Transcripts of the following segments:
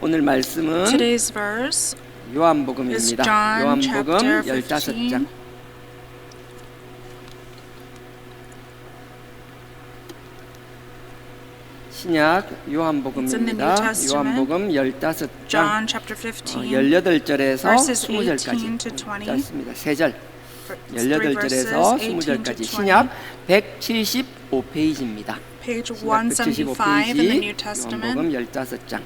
오늘 말씀은 Today's verse is 요한복음입니다. John 요한복음 chapter 15장. 15. 신약 It's in the 요한복음입니다. New Testament. 요한복음 15장 John chapter 15, 18절에서 verses 20절까지 18 to 20. 짧습니다. 3절. It's three 18절에서 verses, 18 to 20절까지 20. 신약 175페이지입니다. Page 175 in the New Testament. 요한복음 15장.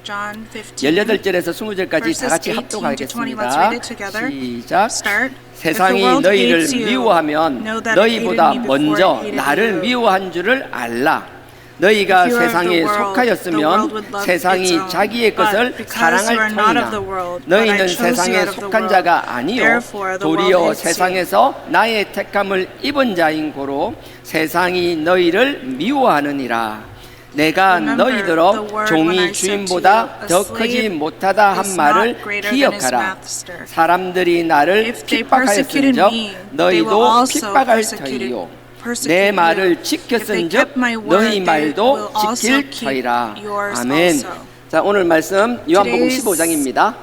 John 15. 18절에서 20절까지 다 같이 verses 18 to 20. Let's 합독하겠습니다. read it together. 시작. Start. 세상이 If the world 너희를 hates you, 미워하면 know that it 너희보다 hated me before 먼저 it hated 나를 you. 미워한 줄을 알라. 너희가 If you are of 세상에 the world, the 속하였으면 world would love 세상이 its own. 자기의 But 것을 because 사랑할 you are not of 터이나 the world, but I 너희는 chose you 세상에 out of the 속한 world. 자가 아니요 Therefore the world 도리어 hates you. 세상에서 나의 택함을 입은 자인 고로 세상이 너희를 미워하느니라. 내가 Remember 너희들어 the word when 종이 I said to 주인보다 you, 더 a 크지 slave 못하다 한 is 말을 not greater than his 기억하라. master. 사람들이 나를 If they persecuted 핍박하였은즉 me, they will 너희도 also 핍박할 persecute 터이요. persecute 내 you. 말을 If they 지켰은즉 kept my word, 너희 they 말도 will also 지킬 keep 터이라. yours 아멘. also. 자, 오늘 말씀 요한복음 Today's, 15장입니다.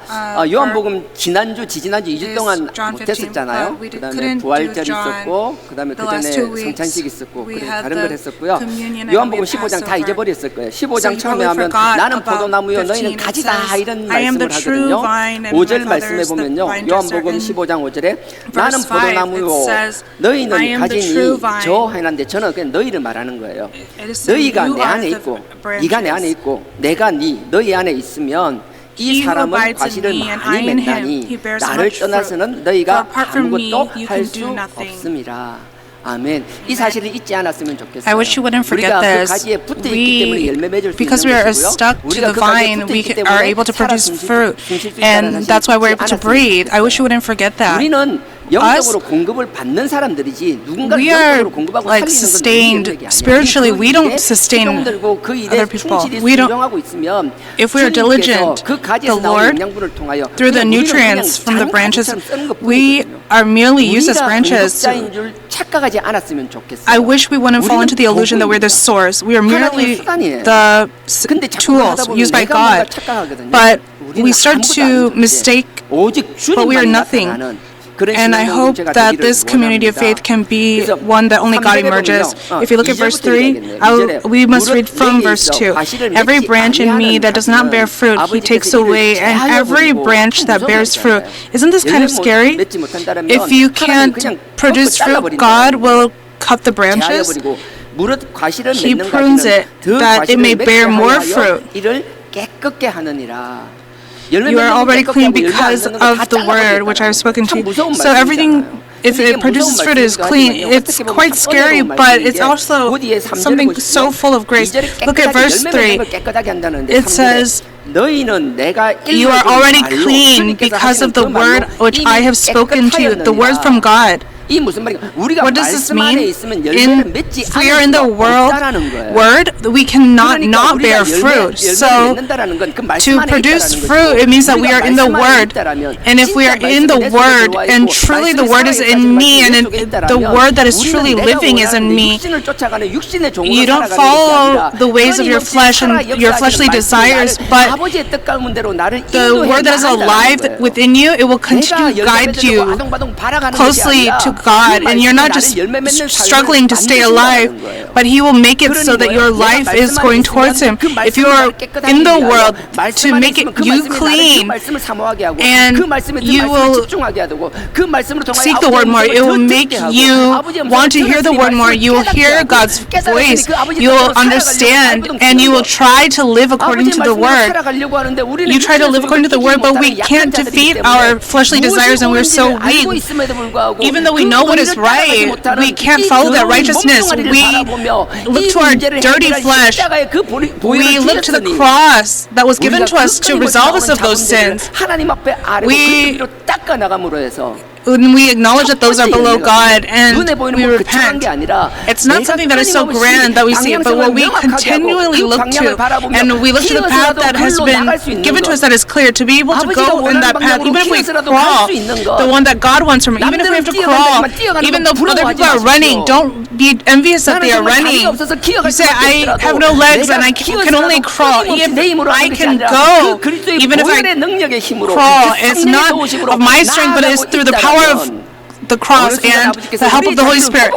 요한복음 지난주, 지지난주 2주 동안 John 15, 못했었잖아요. we 그 다음에 couldn't 부활절 do John 있었고, 그 다음에 그 the last 전에 2 weeks. 성찬식 있었고, We 그래 had 다른 the 걸 했었고요. communion and 요한복음 we had 15장 다 Passover. 잊어버렸을 거예요. 15장 So you 처음에 probably 하면 forgot 나는 about 포도나무요 15. 너희는 It 가지다 says, 이런 I am 말씀을 the true 하거든요. vine and 5절 my father 말씀에 is the 보면요. vine dresser. 요한복음 In 15장 5절에 나는 verse 5, 포도나무요 it says, I 너희는 am the true 가지니 vine. 저 해놨는데 저는 그냥 너희를 말하는 거예요. It is saying 너희가 you 내 are 안에 the 있고 branches. 네가 내 안에 있고 내가 너희 안에 있으면 이 He who 사람은 abides in 과실을 me and I 많이 in him, 맺나니 he bears 나를 much fruit. 떠나서는 너희가 For apart from me, 아무것도 you 할 can 수 do nothing. 없음이라. 아멘. 이 사실을 잊지 않았으면 좋겠어요. I wish you wouldn't forget 우리가 그 this. 가지에 붙어 있기 때문에 열매 맺을 수 Because 있는 we are 것이고요. stuck to 우리가 the 그 가지에 vine, 붙어 we 있기 are 때문에 able to produce 살아 fruit, 숨쉴 수 있다는 and 사실을 that's why we're 잊지 able to 않았으면 breathe. I wish you 좋겠어요. wouldn't forget that. 우리는 영적으로 공급을 받는 사람들이지 누군가 We are 영적으로 공급하고 like 살리는 건 sustained 우리의 아니야. spiritually. We don't 일에 sustain 시동 들고 그 일에 other people. 충실히 We don't- 순종하고 있으면 If we are 주님께서 diligent, 그 가지에서 the 나오는 Lord, 영양분을 통하여 through the 우리는 nutrients 그냥 from the 작은 branches, 가지처럼 쓰는 we 것뿐이거든요. are merely used as 우리가 branches. 공급자인 줄 착각하지 않았으면 좋겠어요. I wish we wouldn't fall into the illusion that we're the 도구입니다. source. We are merely 수단이에요. the 근데 자꾸 하다 tools 보면 used by 내가 뭔가 God. 착각하거든요. But 우리는 we start 아무것도 to 아니거든요. mistake, 오직 but we are 주님만 nothing. 나타나는 그런 And I 신앙 hope 공동체가 that 되기를 this community of faith can be 그래서 one that only God 3절에 emerges. 보면요. If you look at verse 3, 2절에 we must 무릇 read from 내게 verse 있어 2. 과실을 Every 맺지 branch in me 아니하는 that does not bear fruit, He 아버지께서 takes 이를 away, and 제하여 every 버리고 branch that bears fruit. Isn't this kind of scary? 맺지 못한다면 If you 하나님은 can't 그냥 produce 꺾고 fruit, 잘라버린다는 God 거예요. will cut the 제하여 branches. 버리고 무릇 과실을 He 맺는 prunes 가지는 it 더 that it 과실을 may 맺게 bear more 하여 fruit. 이를 깨끗게 하느니라. 열매 You are 맺는 거 already 깨끗게 clean 하고 열매 안 because 맺는 거 다 of the word which I have spoken 참 to you. 무서운 So everything, 말씀이잖아요. if 근데 이게 it produces 무서운 fruit, is 말씀이기도 clean. 하지만요. It's 어떻게 보면 quite 참 scary, 어려운 but 말씀이 it's 이게 also 곧 뒤에 3절을 something 보시면 so full of grace. 2절에 Look at verse 열매 맺는 3. 걸 깨끗하게 한다는데 It says, 너희는 내가 You are already clean because of the word which I have spoken to you, the word from God. 이 무슨 말이야? 우리가 What does this 말씀 안에 mean? 있으면 열매를 맺지 If we are 않을 in the 수가 world 없다라는 거예요. word, we cannot 그러니까 not 우리가 bear fruit. So 맺는다라는 건 그 말씀 to 안에 produce 있다라는 fruit, 것이고, it means that we 우리가 are in the 말씀 안에 word. 있다라면 And if we are 진짜 in the 말씀이 내 속에 word, 들어와 and 있고 truly the 말씀이 word is 살아있다는 in me, 말씀이 and 내 속에 the 있다라면 word that is 우리는 truly 내가 living is in 원하는 me. 육신을 쫓아가는 육신의 종으로 You don't 살아가는 follow 것이 아니라 the ways of your 끊임없이 flesh and 살아 your 역사하시는 fleshly 말씀이 desires, 나를 but 아버지의 뜻가운 대로 나를 the 인도해 word that is 나간다는 alive 거예요. within you, it will continue to 내가 guide 열매 you 맺고 아동바동 바라가는 것이 closely 아니라 to 그 God, and you're 말씀이 not 나를 just 열매 맺는 삶을 struggling to stay alive, 만드신다는 거예요. but He will make it so that your life is going towards Him. If you are in the world, to make it you clean, and you will seek the word more. It will make you want to hear the word more. You will hear God's voice. You will understand, and you will try to live according to the word. You try to live according to the word, but we can't defeat our fleshly desires, and we're so weak. Even though we know what is right, we can't follow that righteousness. We look to our dirty flesh. We look to the cross that was given to us to resolve us of those sins. when we acknowledge that those are below God and 눈에 보이는 we 뭐 거창한 repent, 게 아니라 it's not something that is so grand that we see it, but what we continually look to, and we look to the path that has been given to us that is clear, to be able to go in that path, even if we crawl, the one that God wants from us, even if we have to crawl, even though other people are running, don't be envious that they are running. You say, I have no legs and I can only crawl. If I can go, even if I crawl, it's not of my strength, but it's through the power of the cross and the help of the Holy Spirit.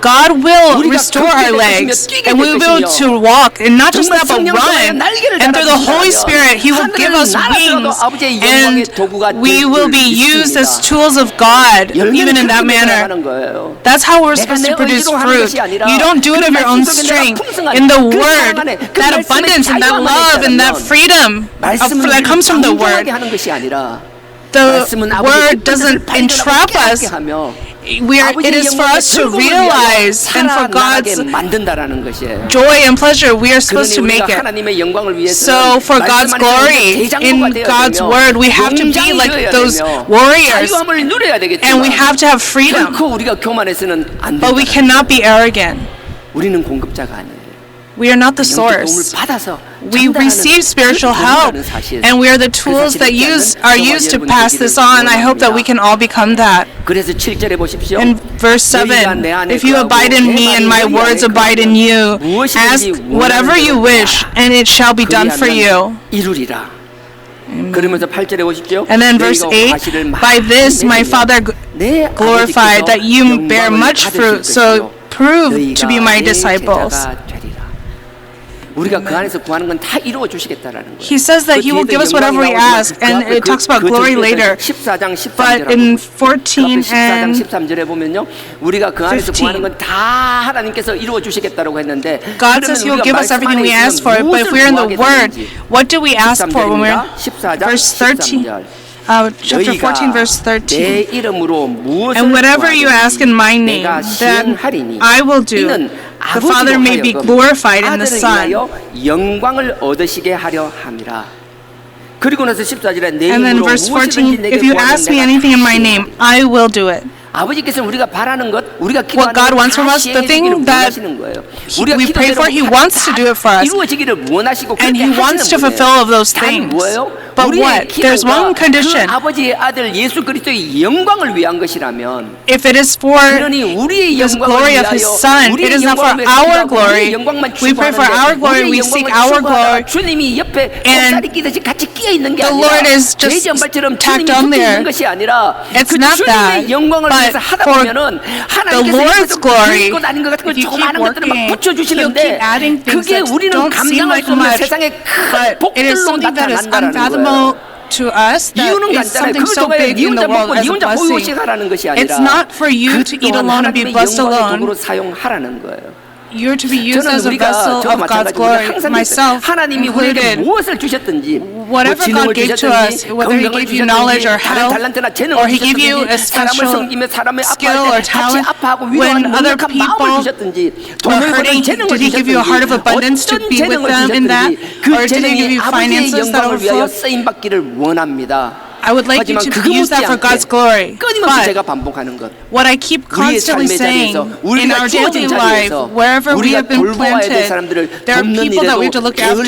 God will restore our legs and we will be able to walk, and not just that, but run. And through the Holy Spirit, He will give us wings, and we will be used as tools of God, even in that manner. That's how we're supposed to produce fruit. You don't do it of your own strength. In the Word, that abundance and that love and that freedom that comes from the Word, the Word doesn't entrap us. It is for us to realize, and for God's joy and pleasure, we are supposed to make it. So for God's glory, in God's Word, we have to be like those warriors, and we have to have freedom. But we cannot be arrogant. We are not the source. We receive spiritual help, and we are the tools that are used to pass this on. I hope that we can all become that. In verse 7, if you abide in me and my words abide in you, ask whatever you wish, and it shall be done for you. And then verse 8, by this my Father glorified, that you bear much fruit, so prove to be my disciples. He says that He will give us whatever we ask, and it talks about glory later. But in 14 and 15, God says He will give us everything we ask for, but if we're in the Word, what do we ask for when we're verse 13? Chapter 14, verse 13. And whatever you ask in my name, then I will do. The Father may be glorified in the Son. And then verse 14, if you ask me anything in my name, I will do it. What God wants from us, the thing that we pray for, He wants to do it for us. And He wants to fulfill all of those things. But what? There's one condition. If it is for the glory of His Son, it is not for our glory. We pray for our glory, we seek our glory, and the Lord is just tacked on there. It's not that, but for the Lord's glory, if you keep working, He'll keep adding things that don't seem like much, but it is something that is unfathomable to us, that is something so big in the world as a blessing. It's not for you to eat alone and be blessed alone. You're to be used as a vessel of God's glory, myself included. Whatever God gave to us, whether He gave you knowledge or health, or He gave you a special skill or talent, when other people were hurting, did He give you a heart of abundance to be with them in that? Or did He give you finances that overflow? I would like you to use that for God's glory. But what I keep constantly saying, in our daily life, wherever we have been planted, there are people that we have to look after.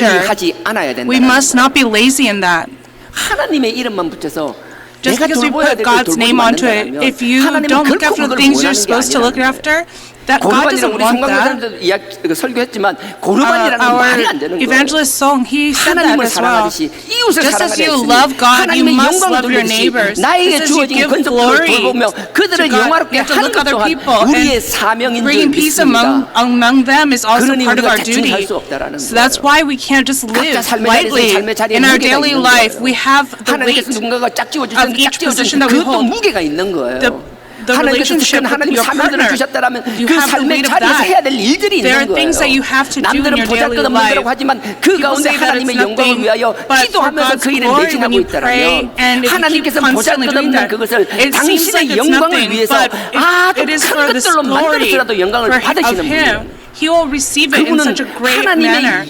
We must not be lazy in that. Just because we put God's name onto it, if you don't look after the things you're supposed to look after, that God doesn't want that. Our evangelist song, he said that as well. Just as you love God, you must love your neighbors. Just as you give glory to God, you have to look at other people, and bringing peace among them is also part of our duty. So that's why we can't just live lightly. In our daily life, we have the weight of each position that we hold. The relationship with your partner, you have the weight of that. There are things that you have to do in your daily life. People say that it's nothing, but for God's glory, when you pray, and if you keep constantly doing that, it seems like it's nothing, but if it is for this glory of Him, He will receive it in such a great manner.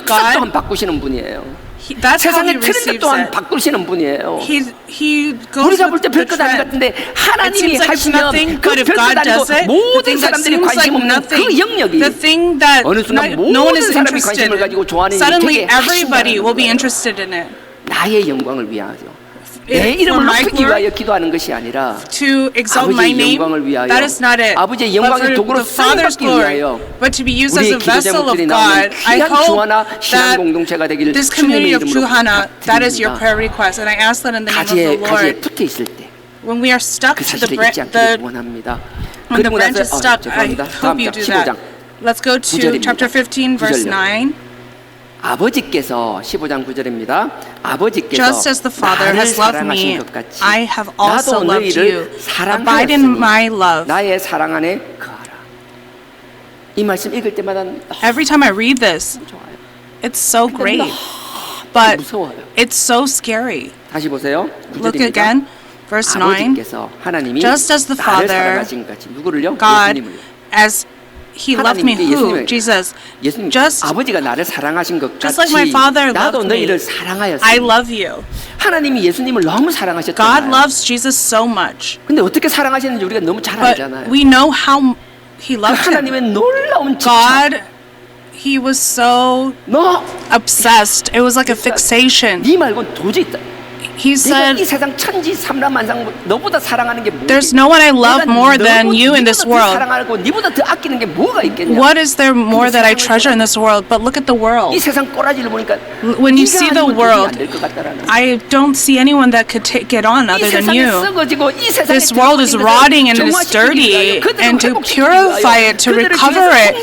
God, That's how he 세상의 트렌드 receives 또한 it. 바꾸시는 분이에요. He goes 우리가 볼 with 때 the 별것 아닌 것 trend. 같은데 It 하나님이 seems like 하시면 nothing, 그 but if 별것 God 아니고 does it, the 모든 thing that 사람들이 seems 관심 like 없는 그 nothing, 영역이 the thing that 어느 순간 no one is 모든 사람이 interested 관심을 가지고 in, 좋아하는 일이 suddenly 되게 everybody 하신다는 will be 거예요. interested in it. 나의 영광을 위하여 내 For 이름을 my 높이기 glory, 위하여 기도하는 것이 아니라 to exalt my 아버지의 name, 영광을 위하여 that is not it. 아버지의 But 영광의 for 도구로 the Father's 쓰임받기 glory, 위하여 but to be used as 우리의 a 기도 vessel of 제목들이 God. 나오는 I 귀한 주하나 hope 신앙 that 공동체가 되기를 this 주님의 community of 이름으로 Juhana, that is your 부탁드립니다. prayer request, and I ask that in the name of the 가지에 Lord. 붙어 있을 때 그 When we are stuck to the 사실을 잊지 않기를 the 원합니다. when the 그리고 branch is 나서 stuck, I 죄송합니다. hope 다음 you 장 do that. 15장 Let's go to 구절입니다. chapter 15, verse 구절요. 9. 아버지께서 15장 9절입니다. 아버지께서 Just as the Father 나를 has loved 사랑하신 me, 것 같이 I have also 나도 loved you. 너희를 Abide in my 사랑하였으니 love. 나의 사랑 안에 거하라. 이 말씀 읽을 때마다 Every time I read this, 좋아요. it's so great, 너무 but 무서워요. it's so scary. 다시 보세요. Look 9절입니다. again, verse 9. 아버지께서 하나님이 Just as the 나를 Father, 사랑하신 것 같이 누구를요? God, 예수님을. as He loved me, 하나님께 who? 예수님을. Jesus. 예수님 Just 아버지가 나를 사랑하신 것 just like my 같이 Father 나도 loved me, 너희를 사랑하였으니 I love you. 하나님이 예수님을 너무 God 사랑하셨잖아요. loves Jesus so much, 근데 어떻게 사랑하시는지 우리가 너무 잘 but 알잖아요. we know how He 그 loved him. 하나님의 놀라운 집착. God, He was so 너 obsessed. It was like a fixation. 네 말고는 도저히 He 내가 이 said, 세상 천지 삼라만상 너보다 사랑하는 게 뭐지? there's no one I love more than you in this world. 사랑하고 니보다 더 아끼는 게 뭐가 있겠냐? What is there more that I treasure in this world? But look at the world. 이 세상 꼬라지를 보니까 When you 네가 see the 아니면 도저히 world, 안 될 것 같다라는. I don't see anyone that could take it on 이 other than 세상에 you. 썩어지고 이 세상에 This world is rotting and is dirty, and to purify it, to recover it,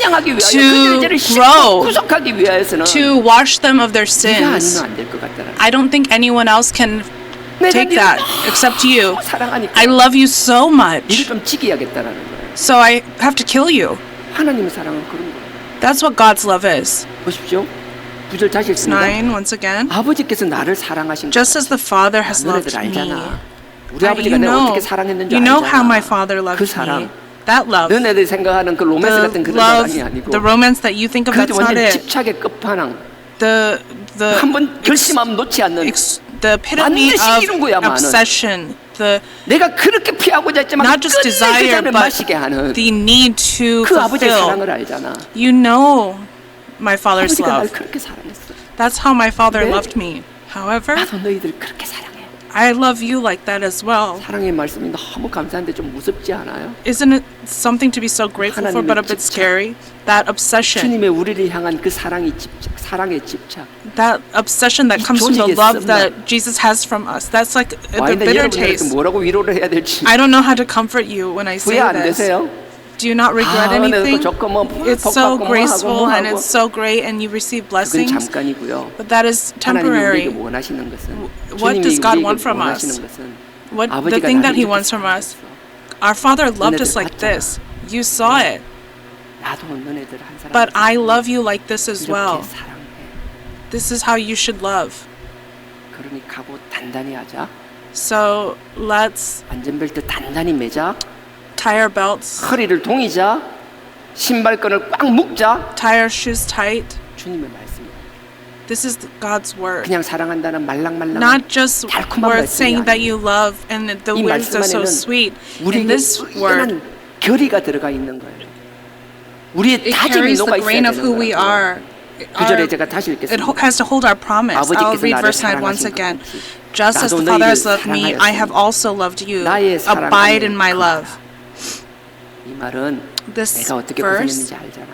to grow, 구속하기 위하여서는 to wash them of their 네가 sins. 아니면 안 될 것 같다라는. I don't think anyone else can take 네가 that except you. 사랑하니까 I love you so 니를 much, 좀 지켜야겠다라는 거예요. so I have to kill you. 하나님의 사랑은 그런 거예요. That's what God's love is. 보십시오. 9절 다시 읽습니다. 9, once again. 아버지께서 나를 사랑하신 Just as the Father has loved 너네들 me, 알잖아. 우리 you 아버지가 내가 know, 어떻게 사랑했는지 you know 알잖아. how my Father 그 loved 사랑. me. That love, 너네들이 생각하는 그 로맨스 같은 the 그런 love, 사랑이 아니고 the romance that you think of, 그 that's not 완전 it. 집착의 끝판왕. The 한번 결심하면 놓지 않는 the epitome 반드시 이룬 of 거야만은. obsession, the 내가 그렇게 피하고자 했지만 not just 끝내 그 desire 잔을 but 마시게 하는 the need to 그 아버지의 fulfill. 사랑을 알잖아. You know my Father's 아버지가 날 love. 그렇게 사랑했어. That's how my Father 네. loved me. However, 나도 너희들 그렇게 사랑해. I love you like that as well. 사랑의 말씀이 너무 감사한데 좀 무섭지 않아요? Isn't it something to be so grateful for, but a bit scary? That obsession, 주님의 우리를 향한 그 사랑의 집착, 사랑의 집착. that obsession that comes from the 조직의 love 썸남. that Jesus has from us. That's like the 와인데 bitter 여러분들한테 taste. 뭐라고 위로를 해야 될지 I don't know how to comfort you when I say 후회 안 this. 되세요? Do you not regret 은혜도 anything? 좋고 뭐 It's 복 so 받고 뭐 하고 graceful 뭐 and 하고 it's so great and you receive 그건 blessings, 잠깐이고요. but that is 하나님이 temporary. 우리에게 원하시는 것은 What does 주님이 God 우리에게 want from 원하시는 us? 것은 What the 아버지가 thing that 나를 He 이렇게 wants from us? 사랑했어. Our Father loved us 너네들 like 봤잖아. this. You saw it, 나도 너네들 한 사람 but I love you like this as 이렇게 well. 사랑해. This is how you should love. 그러니 각오 단단히 하자. So let's 안전벨트 단단히 매자. tie our belts, 허리를 동이자. 신발끈을 꽉 묶자. tie our shoes tight. 주님의 말씀이야. This is God's word. 그냥 사랑한다는 말랑말랑 Not just 달콤한 words 말씀이 saying that 아니야. you love and the 이 words are so 말씀 sweet. In 우리에게 this word, 은연한 결의가 들어가 있는 거예요. 우리의 it 다짐이 carries 녹아 the 있어야 grain of 되는 who we 거라고요. are. 9절에 제가 다시 It 읽겠습니다. has to hold our promise. I'll 아버지께서 read 나를 verse 9 once 사랑하신 것 again. 같이 Just as 나도 the Father has 너희를 loved me, I have 사랑하였으니 also loved you. 나의 사랑 Abide 안에 in my 거하라. love. 이 말은 This 내가 어떻게 verse, 고생했는지 알잖아.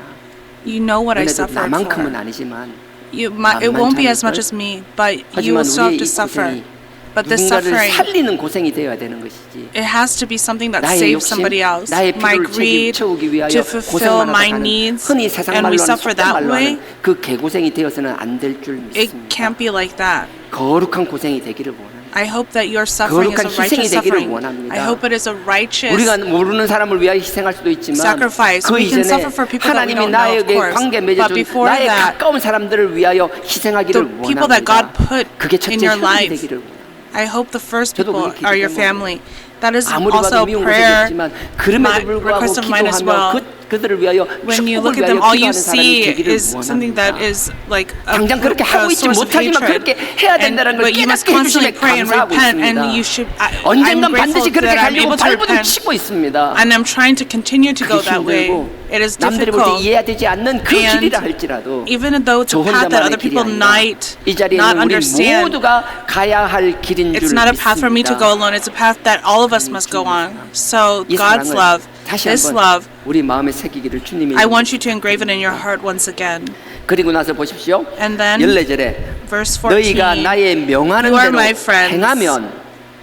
you know what I 너네도 suffered 나만큼은 for. 아니지만 It won't be as 만만치 much as me, but you 하지만 will still have 우리의 to 이 suffer. 고생이 But this 누군가를 suffering, 살리는 고생이 되어야 되는 것이지. it has to be something that 나의 saves 욕심, somebody else. 나의 My 필요를 greed 채우기 위하여 to fulfill 고생만 my 하다가는 needs, 흔히 세상 and we 말로는 suffer 속된 that 말로 way. 하는 그 개고생이 되어서는 안 될 줄 It 믿습니다. can't be like that. 거룩한 고생이 되기를 원합니다. I hope that your suffering is 거룩한 a righteous 희생이 되기를 suffering. 원합니다. I hope it is a righteous 우리가 모르는 사람을 위하여 희생할 수도 있지만 sacrifice. 그 We can 이전에 suffer for people that we 하나님이 don't know, of 나에게 course. 관계 But 맺어준 before 나의 that, 가까운 사람들을 위하여 희생하기를 the people that God 원합니다. put 그게 in 첫째 your 혈이 life, 되기를 원합니다. I hope the first 저도 people 그렇게 are your 기도해요. family. That is 아무리 also 봐도 미운 prayer, 고생이었지만 그럼에도 my 불구하고 request of mine as 기도하며 well. 그 그들을 위하여 when you 축복을 look at them, 위하여 all you 기도하는 사람이 see 되기를 is something that 원합니다. is like a 당장 그렇게 하고 있지 source of 못하지만 hatred. 그렇게 해야 된다는 걸 But you must 깨닫게 constantly 해주심에 pray and 감사하고 repent, and 있습니다. you should. I'm 언젠간 grateful 반드시 그렇게 that I'm 가려고 able to 발버둥 repent, 치고 있습니다. and I'm trying to continue to go 그게 that way. 힘들고 It is 남들이 볼 때 difficult. 이해되지 않는 그 And 길이라 할지라도 even though it's 저 a path that other 혼자만의 길이 people 아니라 might 이 자리에 not 있는 우리 understand, 모두가 가야 할 길인 줄 it's not a path for me to go 믿습니다. alone. It's a path that all of us must go on. So 이 God's 사랑을 love, 다시 this 한번 love, 우리 마음에 새기기를 주님이 I want you to engrave it in your heart once again. 그리고 나서 보십시오. And then 14절에 verse 14. 너희가 나의 명하는 You are 대로 my friends. 행하면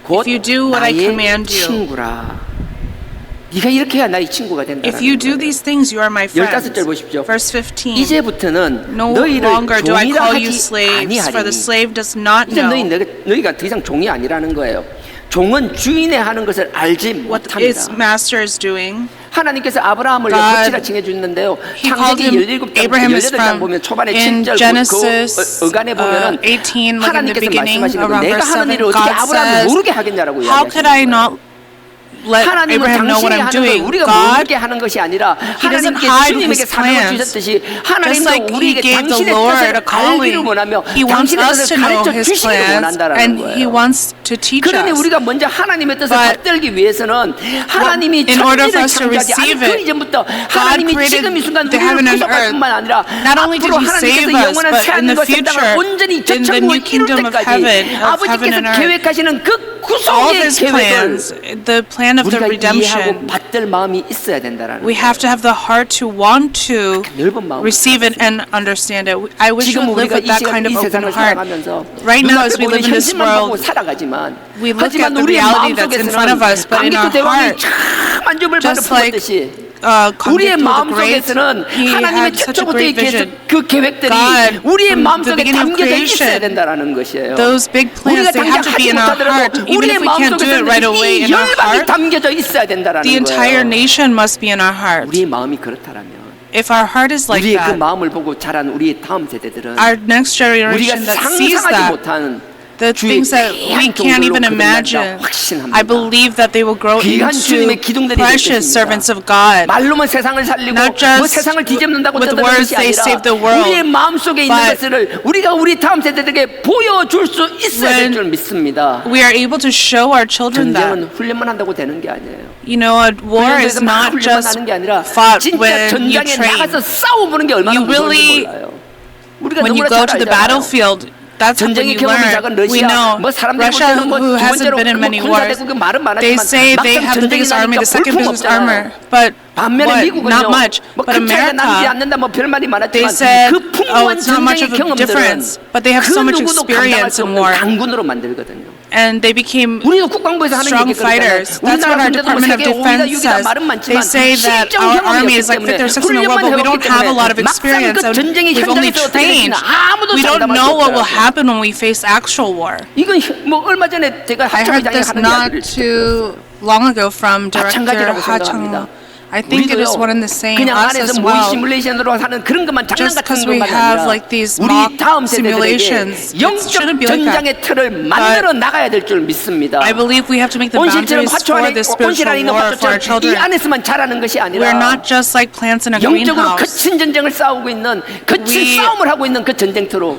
곧 If you do what I 나의 command you. 친구라. 네가 이렇게 해야 나의 친구가 된다는 If you do 거예요. these things, you are my friends. 15절 보십시오. Verse 15. 이제부터는 No 너희를 longer do I 종이라 call you 하지 slaves, for the 아니하리니 slave does not 이제 know 너희가 더 이상 종이 아니라는 거예요. 종은 주인의 하는 것을 알지 what its 못합니다. master is doing. 하나님께서 아브라함을 God, 거치라 칭해주는데요. He called 창세기 him 17장, Abraham is 18장 from 보면 초반에 in 7절 Genesis 그 어간에 보면은 18, like in the 하나님께서 beginning, 말씀하시는 거 around 내가 verse 하는 7, 일을 어떻게 God 아브라함을 says, 모르게 하겠냐라고 how could I 이야기하시는 not 거예요. let 하나님은 Abraham know what 당신이 I'm 하는 걸 doing? 우리가 God, 모르게 하는 것이 아니라 doesn't 하나님께 hide 주님에게 his 사명을 plans. 주셨듯이 Just 하나님도 like He 우리에게 gave the 당신의 Lord 뜻을 a calling, 알기를 원하며 He wants 당신의 us 뜻을 to know 가르쳐 His 주시기를 plans, 원한다라는 and He 거예요. wants to teach 그러니 us. 우리가 먼저 하나님의 뜻을 But 받들기 위해서는 하나님이 in order for 천지를 us to 창조하지 않은 receive 그 it, 이전부터 God 하나님이 created 지금 이 순간 the 우리를 heaven and 구속할 earth. 뿐만 아니라 Not only did 앞으로 He save 하나님께서 us, 영원한 but 새 in the 하늘과 새 땅을 future, 온전히 저 in the 천국을 new kingdom 이룰 of 때까지 heaven 아버지께서 and earth, 계획하시는 그 all 구속의 His 계획을 plans, the plan of the 우리가 이해하고 redemption, 받들 마음이 있어야 된다라는 we have to have the heart to want to 넓은 마음. receive it and understand it. I wish we 지금 would live 우리가 with that kind of 이 open 세상을 heart. 살아가면서 Right now, as 눈앞에 we 보이는 live in this 현실만 보고 world, 살아가지만 we look at 하지만 the 우리의 reality that's in front of us, but in 감기도 our 대왕이 heart, 참 만족을 just like 받았듯이 Convict 우리의 the 마음 great, 속에서는 he 하나님의 had such a 태초부터의 great vision. 그 계획들이 God, 우리의 from 마음 the 속에 beginning of 담겨져 있어야 creation, 된다라는 것이에요. those big plans, 우리가 they 당장 have to be 하지 in our 못하더라도 heart. Even 우리의 if we 마음 can't do it 속에서는 right away 이 in our 열방이 heart, 담겨져 있어야 된다는 the entire 거예요. nation must be in our heart. 우리의 마음이 그렇다면 If our heart is like 우리의 그 that, 마음을 보고 자란 우리의 다음 세대들은 our next 우리가 generation that sees 상상하지 that, 못하는 the things that we can't even imagine, I believe that they will grow 귀한 into 주님의 기둥들이 될 precious 것입니다. servants of God. 말로만 세상을 살리고 Not just 뭐 세상을 뒤집는다고 with 떠드는 words 것이 they 아니라 save the world, 우리의 마음속에 있는 but 것을 우리가 우리 다음 세대들에게 보여줄 수 있어야 될 줄 믿습니다. We are able to show our children that. 전쟁은 훈련만 한다고 되는 게 아니에요. You know, a war is 훈련에서 막 not 훈련만 just 하는 게 아니라 fought 진짜 when you 전장에 train. 나가서 싸워보는 게 얼마나 You really, 무서운지 몰라요. 우리가 when you 너무나 go 잘 to the 알잖아요. battlefield, that's when 전쟁의 you 경험이 learn. 작은 We 러시아, know 뭐 사람들이 볼 Russia, 때는 뭐 who 두 hasn't 번째로 been in many 군사 wars, 대국은 말은 they 많았지만 say they 막상 have the 전쟁이 biggest army, 나니까 the second 볼품 biggest 없잖아요. armor, but 반면에 what? 미국은요, Not much. 뭐 But 큰 차이가 나지 America, 않는다, 뭐 별 말이 they 많았지만 said, 그 oh, 풍부한 it's not much 전쟁의 of a 경험들은 difference, but they have 그 so much 누구도 감당할 experience 수 in 없는 war. 강군으로 만들거든요. And they became 우리도 국방부에서 하는 strong 얘기 그렇잖아요. fighters. That's what 우리나라 our 군대도 뭐 Department of 세계 5위다 Defense 6위다 says. 말은 많지만 They say that 실전 our 경험이 army 없기 is like 때문에 fifth or sixth in the world, but we 훈련만 don't have a lot of 해봤기 때문에 experience. 막상 그 And 전쟁의 we've only 현장에서 어떻게 trained. 될지는 아무도 We don't 장담할 수 know what will 없더라고요. happen when we face actual war. 이건 뭐 얼마 전에 제가 I heard 하청장에 this 하는 not 이야기를 too long ago from Director 마찬가지라고 Ha-chung. 생각합니다. I think it is one and the same 그냥 us 안에서 as 모의 well. 시뮬레이션으로 하는 그런 것만 장난 Just 같은 because we 것만 have 아니라 like these 우리 mock 다음 세대들에게 simulations, it 영적 shouldn't be like that. 전장의 틀을 만들어 나가야 될 줄 믿습니다. I believe we have to make the 온실처럼 boundaries 화초 for 안에 the 온실 spiritual 안에 있는 war for our 화초처럼 이 children. 안에서만 자라는 것이 We're 아니라 not just like plants in a 영적으로 greenhouse. 거친 전쟁을 싸우고 있는 거친 We- 싸움을 하고 있는 그 전쟁터로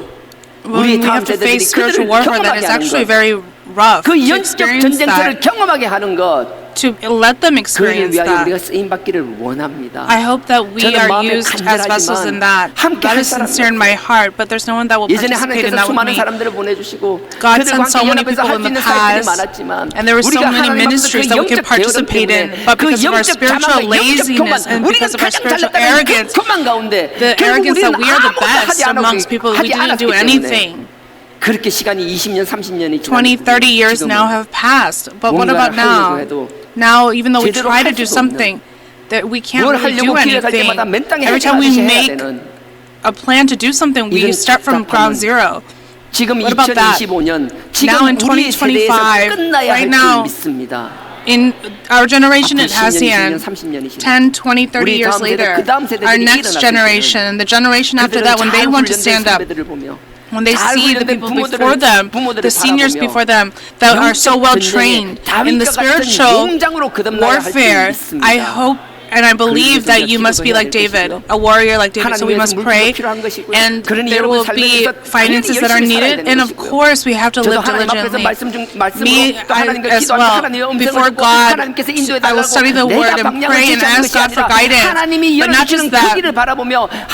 We 우리 다음 have to 세대들이 face spiritual 그들을 warfare that 경험하게 is 하는 actually 것, very rough. 그 To 영적 experience 전쟁터를 that, 경험하게 하는 것, to let them 그를 experience 위하여 우리가 that. 쓰임 받기를 원합니다. I hope that we 저는 are 마음에 used as vessels in 간절하지만 that. 함께 That 할 is 사람이 sincere in my heart, but there's no one that will 예전에 participate in 하나님께서 that with 수많은 me. 사람들을 보내주시고 God 그들과 sent so 함께 many 연합해서 people 할 in 수 있는 the 사역들이 past, 많았지만 and there were so 우리가 many 하나님 앞에서 ministries 그 that we 영적 could participate 게으름 in, 때문에 but 그 because of our 영적 spiritual 자만과 영적 laziness 교만 and 우리가 because of our 가장 spiritual 잘났다는 그 arrogance, 교만 가운데 the 결국 arrogance 우리는 that we are the 아무것도 하지 best 않았기 amongst people, we 하지 didn't do 않았기 때문에 anything. 그렇게 시간이 20년, 30년이 20, 30 years now have passed, but what about now? Now, even though we 제대로 try to 할 do 수가 something, that we can't 뭘 really do 하려고 기획할 anything. 때마다 맨 땅에 Every time we 해야 make 되는 a plan to do something, we 이런 start from ground zero. 지금 What about that? 2025년 Now in 지금 우리 세대에서 2025, 끝나야 right 할 now, 줄 믿습니다. In our generation 앞으로 in ASEAN, 10년, 30년이 10, 20, 30 우리 years 다음 세대, later, 그 다음 세대들이 our next 일어났을 generation, and the generation after that, when they want to stand up, when they 잘 see the 훈련된 people before them, 부모들을 the seniors 바라보며 before them, that are so well trained in the 다윗과 같은 spiritual 용장으로 거듭나야 할 줄 warfare, 믿습니다. I hope And I believe that you must be like David, a warrior like David. So we must pray, and there will be finances that are needed. And of course, we have to live diligently. Me as well. Before God, I will study the Word and pray and ask God for guidance. But not just that.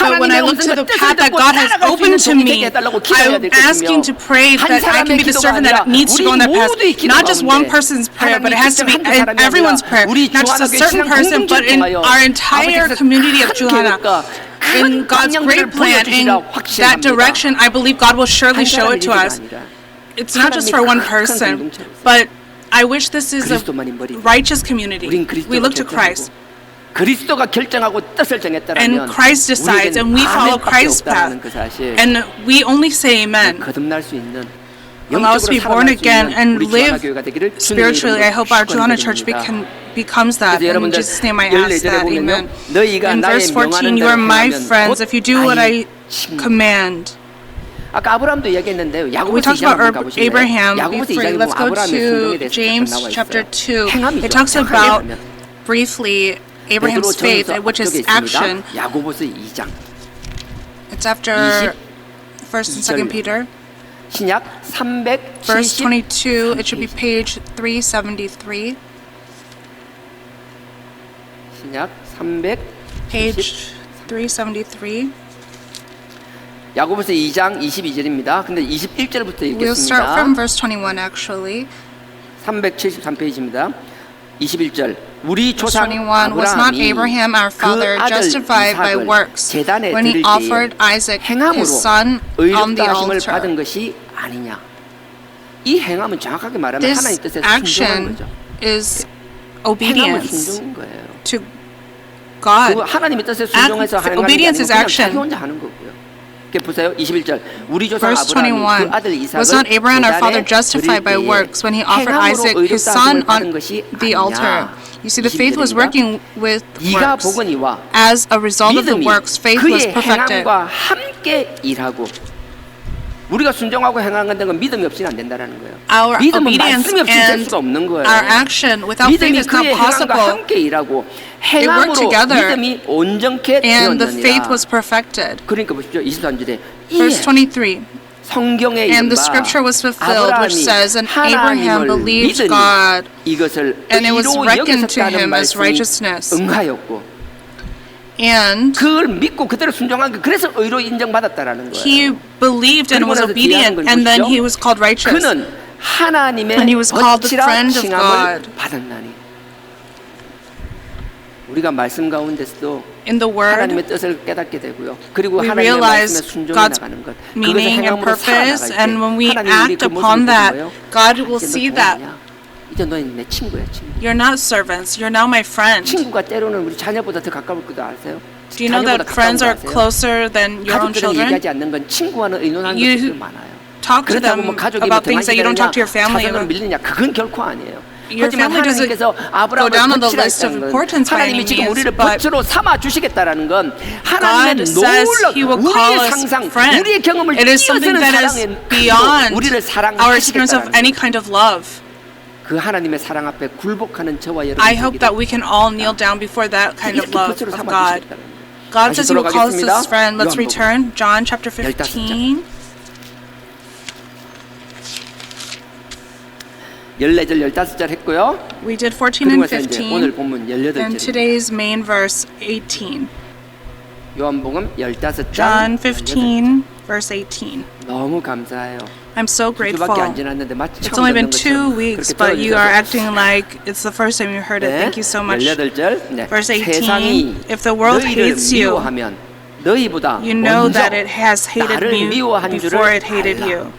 But when I look to the path that God has opened to me, I'm asking to pray that I can be the servant that needs to go on that path. Not just one person's prayer, but it has to be everyone's prayer. Not just a certain person, but in our entire community of Juhana. In God's great plan, in that direction, I believe God will surely show it to us. It's not just for one person, but I wish this is a righteous community. We look to Christ. 그리스도가 결정하고 뜻을 정했다면 And Christ decides, and we follow Christ's path. And we only say amen. 거듭날 수 있는 Allow us to be born again and live spiritually. I hope our Juhana Church becomes that. In Jesus' name I ask that. Amen. In verse 14, you are my friends if you do what I command. 아까 아브라함도 이야기했는데요. We talked about Abraham briefly. Let's go to James chapter 2. It talks about briefly Abraham's faith, which is action. 야고보서 2장. It's after 1st and 2nd Peter. 신약 370 Verse 22, it should be page 373. 신약 300 Page 373. 야고보서 2장 22절입니다. 근데 21절부터 We'll start 읽겠습니다. from verse 21 actually. 373페이지입니다. 21절. 우리 조상 21 was not 아브라함이 Abraham our 그 father 아들 justified by 이삭을 works 제단에 when he 드릴 offered 때에 Isaac 행함으로 his son on the 의롭다 하심을 altar. 받은 것이 아니냐. 이 행함은 정확하게 말하면 This 하나님 뜻에 순종한 action 거죠. is 행함은 obedience 순종인 거예요. to 그 God. 하나님의 뜻에 순종해서 하는 게 obedience 아니고 is 그냥 action. 자기 혼자 하는 거고요. 이렇게 보세요. 21절. 우리 조상 Verse 아브라함이 21 그 아들 이삭을 was not Abraham our father 제단에 justified by 드릴 때에 works when he offered 행함으로 Isaac his 의롭다 son 하심을 받은 on 것이 the altar. 아니냐. You see, the faith was working with 이가 works. 복으니와 As a result of the 믿음이 works, faith was 그의 perfected. 행함과 함께 일하고 우리가 순종하고 행하는 건 믿음이 없이는 안 된다는 거예요. Our 믿음은 obedience 말씀이 없이 될 and 수가 없는 거예요. our action without faith 믿음이 is not 그의 행함과 possible. 함께 일하고 They work 행함으로 together, 믿음이 온전케 and the faith 되었느니라. was perfected. 그러니까 보십시오. 23절에 Verse 23. 성경에 And the scripture was fulfilled, which says, and Abraham believed God, 이것을 and it was 의로 reckoned to 여겼다는 him as 말씀이 righteousness. 응하였고 And 그걸 믿고 그대로 순종한 거 그래서 의로 인정받았다라는 거예요. he believed and was 그리고 나서 obedient, 뒤에 하는 걸 and then 보시죠. he was called righteous. 그는 하나님의 And he was called the 거칠한 friend of 칭함을 God. 받았나니. 우리가 말씀 가운데서도 In the word, 하나님의 뜻을 깨닫게 되고요. 그리고 we 하나님의 말씀에 realize 순종해 God's 나가는 것. meaning and purpose, and when we act upon that, God will see that. 이제 너는 내 친구야, 친구. You're not servants, you're now my friend. 친구가 때로는 우리 자녀보다 더 가까울 것도 아세요? Do you know that friends are closer than your own 가족들은 children? 얘기하지 않는 건 친구와는 의논하는 You 것들이 많아요. Talk to 그렇다고 them 뭐 가족이 about things that you don't talk to your family 자손으로 about. 밀리냐? 그건 결코 아니에요. Your 하지만 family doesn't 하나님께서 go down on the list of 아브라함을 importance by any 하나님이 지금 means, 우리를 but 벗으로 삼아 주시겠다라는 건 God 하나님의 says He will call 우리의 us 상상, friend. 우리의 경험을 It is something 뛰어서는 that is 사랑의 beyond 우리를 our experience of 사랑하시겠다는 any kind of love. 그 하나님의 사랑 앞에 굴복하는 저와 여러분. I hope that we can all kneel down before that kind of 이렇게 love 벗으로 of 삼아 God. 주시겠다는 거예요. God 다시 says He will call us 돌아가겠습니다. His friend. Let's 요한복음. return. John chapter 15. 14절 15절 했고요. We did 14 and 그리고 이제 오늘 15. 본문 And 18절. today's main verse 18. 요한복음 15장. John 15 verse 18. 너무 감사해요. I'm so 2주밖에 안 grateful. 지났는데 마치 It's 처음 only been 듣는 2 것처럼 weeks, 그렇게 but you are 들어주셔서. acting like it's the first time you heard it. Thank you so much. 18절. 네. Verse 18, 세상이 if the world 너희를 hates you, 미워하면 너희보다 You know 먼저 that it has hated 나를 me 미워한 before 줄을 it hated 알라. you.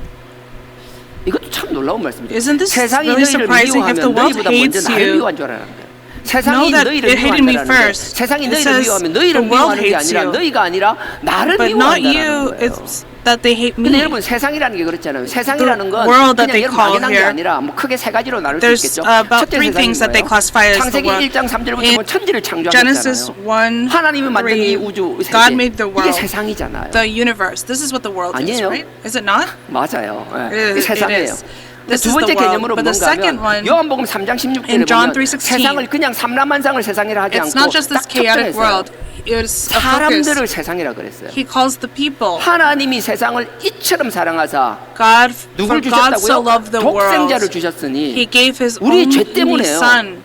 이것도 참 놀라운 말씀이죠. Isn't this 세상이 really 너희를 surprising? If the 미워하면 world 너희보다 먼저 hates 나를 you, 미워한 줄 알아는 거예요. know 세상이 that 너희를 it hated me 미워한다는데 first. 세상이 It 너희를 says 미워하면 너희를 the world 미워하는 게 hates 아니라 you. 너희가 아니라 나를 But not 미워한다는 you, 거예요. it's that they hate 근데 me. 여러분 세상이라는 게 그렇잖아요. 세상이라는 건 world that 그냥 they 여러분 call 막연한 게 here, 아니라 뭐 크게 세 가지로 나눌 수 There's 있겠죠. about 첫째 3 things that they 세상인 classify 거예요. as the 창세기 world. 1장 3절부터 In 보면 천지를 Genesis 창조하셨잖아요. 1, 하나님이 만든 이 3, 우주 세계 God made the 이게 world, 세상이잖아요. the universe. This is what the world is, 아니에요. right? Is it not? 맞아요. 네. It 이게 세상이에요. is. This 두 is the 번째 world. 개념으로 But the 뭔가 second 하면 one, 요한복음 3장 16절에 in John 보면 3:16, 세상을 그냥 삼라만상을 세상이라 하지 it's 않고 not just this 딱 chaotic 특정해서 world. It's a 사람들을 focus. 세상이라 그랬어요. He calls the people. 하나님이 세상을 이처럼 사랑하사 God, for 누굴 God so 주셨다고요? loved the world. 독생자를 주셨으니 He gave His 우리 죄 only 때문에요. Son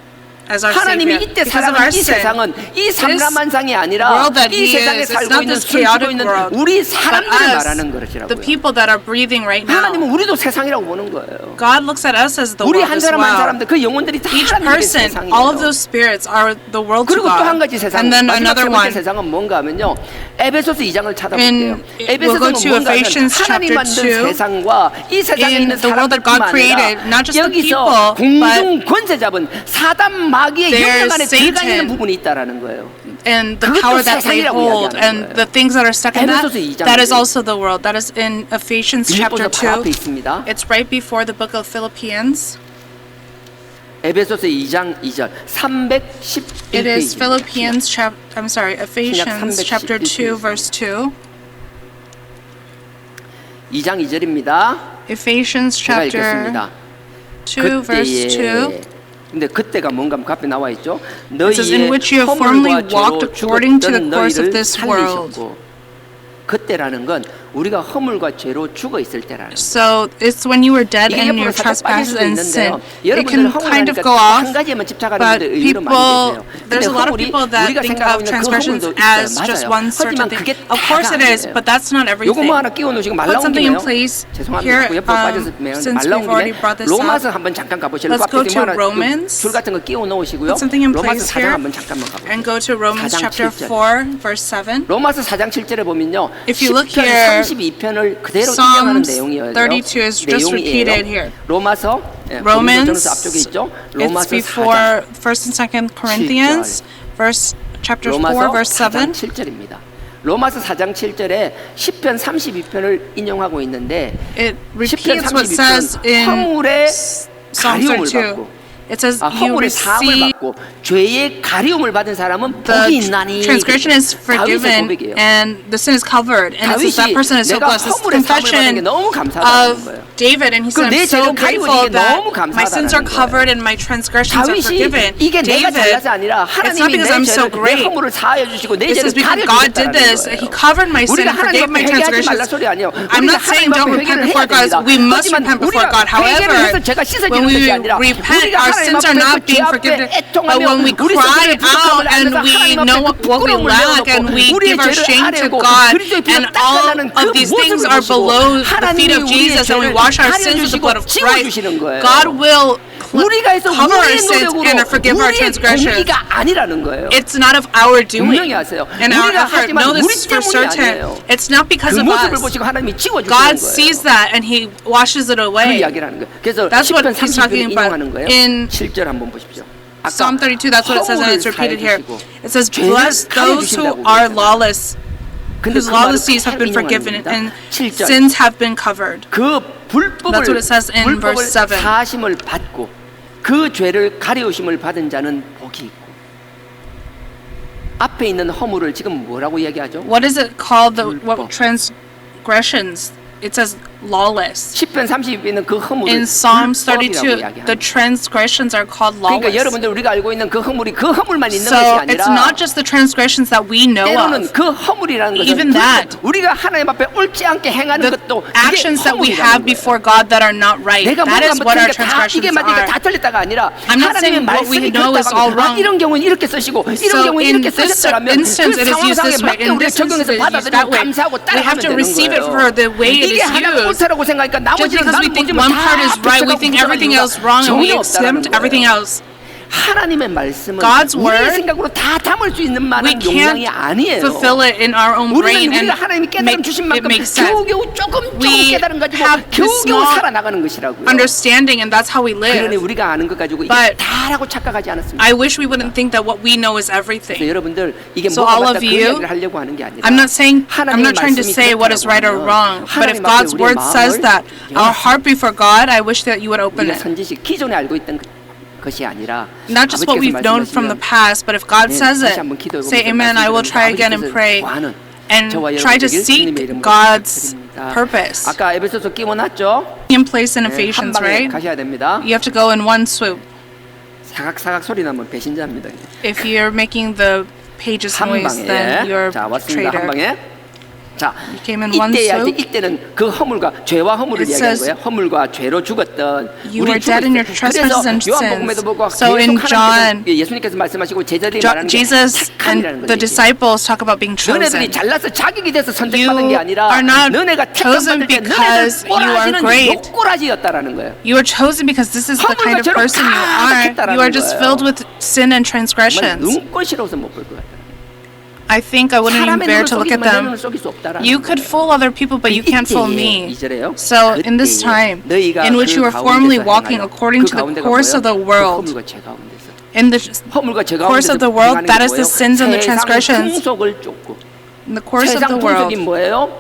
as our 하나님이 Savior. 이때 Because of 사랑한 our 이 sin. 세상은 이 삼라만상이 아니라 world that 이 he 세상에 is, it's 살고 not 있는 this 숨쉬고 chaotic 있는 world, 우리 but 사람들을 us, 말하는 the 것이라고요. people that are breathing right now. 하나님은 우리도 세상이라고 보는 거예요. God looks at us as the 우리 world 한 as 사람 한 well. 사람들 그 영혼들이 다 Each 하나님의 person, 세상이에요. all of those spirits are the world to 그리고 또 한 God. 가지 세상, And then 마지막 세 another 번째 one. 세상은 뭔가 하면요, 에베소서 2장을 찾아볼게요. We'll go 에베소서는 to 뭔가 하면 Ephesians 하나님 chapter 만든 2. 세상과 이 세상에 In 있는 the world that God 사람들뿐만 created, 아니라 not just the 여기서 people, 공중 권세 잡은 사단 마귀의 there's 영향 안에 들어가 있는 Satan. 부분이 있다라는 거예요. And the 그것도 power that they 세상이라고 hold 이야기하는 and 거예요. the things that are stuck in that, 에베소서 2장 that is also the world. That is in Ephesians chapter 빌립보서 바로 앞에 2. 있습니다. It's right before the book of Philippians. 에베소서 2장 2절 311페이지. It is Philippians Ephesians chapter 2 verse 2. 2장 2절입니다. Ephesians 제가 chapter 읽겠습니다. 2 verse 2. 근데 그때가 뭔가 앞에 나와 있죠. says, 너희의 "In which you have formerly 허물과 walked 죄로 according to the 죽었던 course of 너희를 this world." 살리셨고, 그때라는 건 우리가 허물과 죄로 죽어 있을 때라는 거예요. So it's when you were dead 이게 in 옆으로 your 살짝 빠질 trespasses 수도 and 있는데요. sin. It 여러분들은 can 허물 kind of 하니까 go 한 off, 가지에만 집착하는 but 분들 의외로 많이 people, 계세요. there's a lot of 허물이 people that 우리가 think 생각하고 of 있는 그 transgressions 허물도 as 있어요. just 맞아요. one certain 하지만 thing. 그게 Of course it is, 다가 but that's not 요거 everything. 뭐 하나 끼워 놓으시고 말 Put 나온 something in 김에요. place 죄송합니다. here. 그 옆으로 빠져서 Since 말 나온 we've already 김에 brought this 로마서 up, 한번 잠깐 가보실래요? let's go 앞에 to 하나 Romans. 줄 같은 거 끼워 놓으시고요. Put something in 로마서 place 4장 here 한번 잠깐만 가보세요. and go to Romans 4장 chapter 7절. 4 verse 7. 로마서 4장 7절에 보면요. If you look 10편 here, 32편을 그대로 인용하는 Psalms 내용이에요. 32 is just repeated here. 로마서 Romans, 앞쪽에 있죠. it's 로마서 4장 before 1st and 2nd Corinthians, chapter 4, 로마서 verse 4장 7. 7절입니다. 로마서 4장 7절에 10편 32편을 인용하고 있는데 It 10편 repeats what says 32편 in 허물의 Psalm 가리움을 32. 받고 It says you 허물의 사함을 receive 받고 죄의 가리움을 받은 사람은 복이 the 있나니. transgression is 다윗의 forgiven 고백이에요. and the sin is covered, and it says that 다윗이 person is so 내가 blessed. This is 허물의 사함을 받는 게 confession 너무 감사하다는 of 거예요. David, and he said, 내 I'm so 죄를 grateful 가리우는 게 that 너무 my sins are 감사하다는 covered and my transgressions are 다윗이 forgiven. 이게 내가 잘나서 아니라 it's not 하나님이 because 내 I'm so 죄를 내 great. 허물을 사하여 주시고 내 It 죄를 says because God did 가려주셨다는 this, 거예요. He covered my sin 우리가 and forgave 하나님 my 앞에 회개하지 말라 transgressions. 소리 아니에요. I'm 우리가 not saying 하나님 don't 앞에 repent 회개를 before 해야 God. 됩니다. We must 하지만 repent before 우리가 God. 회개를 해서 However, 죄가 씻어지는 when 것이 we 아니라 repent, 우리가 our 하나님 sins are 앞에 not 그 죄 being 앞에 forgiven. But 애통하며 when we 우리 cry 스스로의 부족함을 out and 알면서 we 하나님 know 앞에 그 what we 부끄러움을 lack and we 내어놓고 우리의 give our 죄를 shame to 아뢰고 God, 그리스도의 피로 and all 닦아내는 그 of these things 모습을 are 보시고 below the feet 하나님이 of 우리의 Jesus, and we 죄를 wash our sins with the blood of 가려주시고 Christ, 지워주시는 거예요. God will 우리가 해서 cover our 우리의 sins 노력으로 and forgive our 우리의 transgressions. 공의가 아니라는 거예요. It's not of our 분명히 doing 하세요. and our 우리가 effort. 하지만 Know 우리 this for 때문이 certain. 아니에요. It's not because 그 of 모습을 us. 보시고 하나님이 지워주시는 God 거예요. sees that and He washes it 그 away. 이야기를 하는 거예요. 그래서 That's what 10편 he's 30편 talking about. 인용하는 거예요. In 7절 한번 보십시오. 아까 Psalm 32, that's what it says, and it's repeated here. It says, "Bless those who are lawless, whose lawlessness have been forgiven, and sins have been covered." 그 That's what it says in 불법을 verse 7. 사하심을 받고 그 죄를 가리우심을 받은 자는 복이 있고 앞에 있는 허물을 지금 뭐라고 이야기하죠? What is it called? The 불법. what transgressions? It says lawless. 10편 32편은 그 허물을 In Psalms 불법이라고 32, 이야기합니다. the transgressions are called 그러니까 lawless. 여러분들 우리가 알고 있는 그 허물이 그 허물만 있는 것이 So 아니라 it's not just the transgressions that we know 때로는 of. 그 허물이라는 것은 Even that. 우리가 하나님 앞에 옳지 않게 행하는 The 것도 그게 actions that we 허물이라는 have 거예요. before God that are not right. 내가 That 뭔가 is what our 다 이게 transgressions 맞으니까 are. 다 틀렸다가 아니라 I'm not 하나님의 saying what we 말씀이 know is all 그렇다고 wrong. 이런 경우는 이렇게 쓰시고 이런 So 경우는 in 이렇게 this 쓰셨다면 instance, 그 it is used 상황상에 this way. 맞게 In 우리가 this instance, 적용해서 it is used 받아들이고 that way. 감사하고 We 따라가면 have to 되는 receive it 거예요. for the way it 이게 is 하나가 used. 옳다라고 생각하니까 Just 나머지는 because we 나는 think 뭐지만 one 다 part is right, we 부정하고 think 부정하는 everything 이유가 else wrong, and we 전혀 없다라는 exempt everything 거예요. else. 하나님의 말씀은 God's 우리의 word, 생각으로 다 담을 수 있는 We 만한 용량이 can't 아니에요. fulfill it in our own 우리는 brain and 우리가 하나님이 깨달음 make 주신 it 만큼 make sense. 겨우겨우 조금 We 깨달음 가지고 have this 겨우겨우 small 살아나가는 것이라고요. understanding, and that's how we 그러니 live. 우리가 아는 것 가지고 이게 But 다라고 착각하지 않았습니다. I wish we wouldn't think that what we know is 그래서 everything. 여러분들 이게 So 뭐가 all 맞다 of 그 you, 이야기를 하려고 하는 게 아니라 I'm not 하나님의 trying to 말씀이 say what is right or 그렇다고 wrong, 하면 but if 하나님 앞에 God's 우리의 word says 마음을 that our heart before God, I wish that you would open 우리가 it. 선지식 기존에 알고 있던 것이 아니라 Not just what 아버지께서 we've known from the 말씀하시면 past, but if God 네, says 다시 it, 한번 기도해 say 보면서 amen, I will try again and 아버지께서 pray 구하는 and 저와 try to 여러분에게 seek 주님의 이름으로 God's 드립니다. 자, purpose. 아까 에베소서 끼워놨죠? In place in 네, 한 Ephesians, 방에 right? 가셔야 됩니다. You have to go in one swoop. 사각사각 소리 나면 배신자입니다. If you're making the pages 한 noise, then 방에. you're 자, a 왔습니다. 한 traitor. 방에. 자, You came in one 이때야 swoop. 이때는 그 허물과 죄와 허물을 It 이야기하는 says, 거예요. 허물과 죄로 죽었던 You were dead in your trespasses and 요한복음에도 sins. 보고 So in John, 예수님께서 말씀하시고 제자들이 말하는 게 Jesus 착함이라는 and the 거예요. disciples talk about being 너네들이 chosen. 잘나서 자격이 돼서 선택받은 게 You 아니라 are not 너네가 chosen 택함받을 때 because 너네들 you are 꼬라지는 great. 욕꼬라지였다라는 거예요. You are chosen because this is the kind of person you are. You are just filled with sin and 정말 transgressions. 눈꼴시러워서 못 볼 것 같아요. I think I wouldn't even 사람의 bear 눈을 to look at 속이지만 내 them. 눈을 속일 수 없다라는 You could 거예요. fool other people, but you can't fool me. So in this time, in which you were formerly walking according to the course of the world, in the course of the world, that is the sins and the transgressions. In the course of the 세상 풍속이 world, 뭐예요?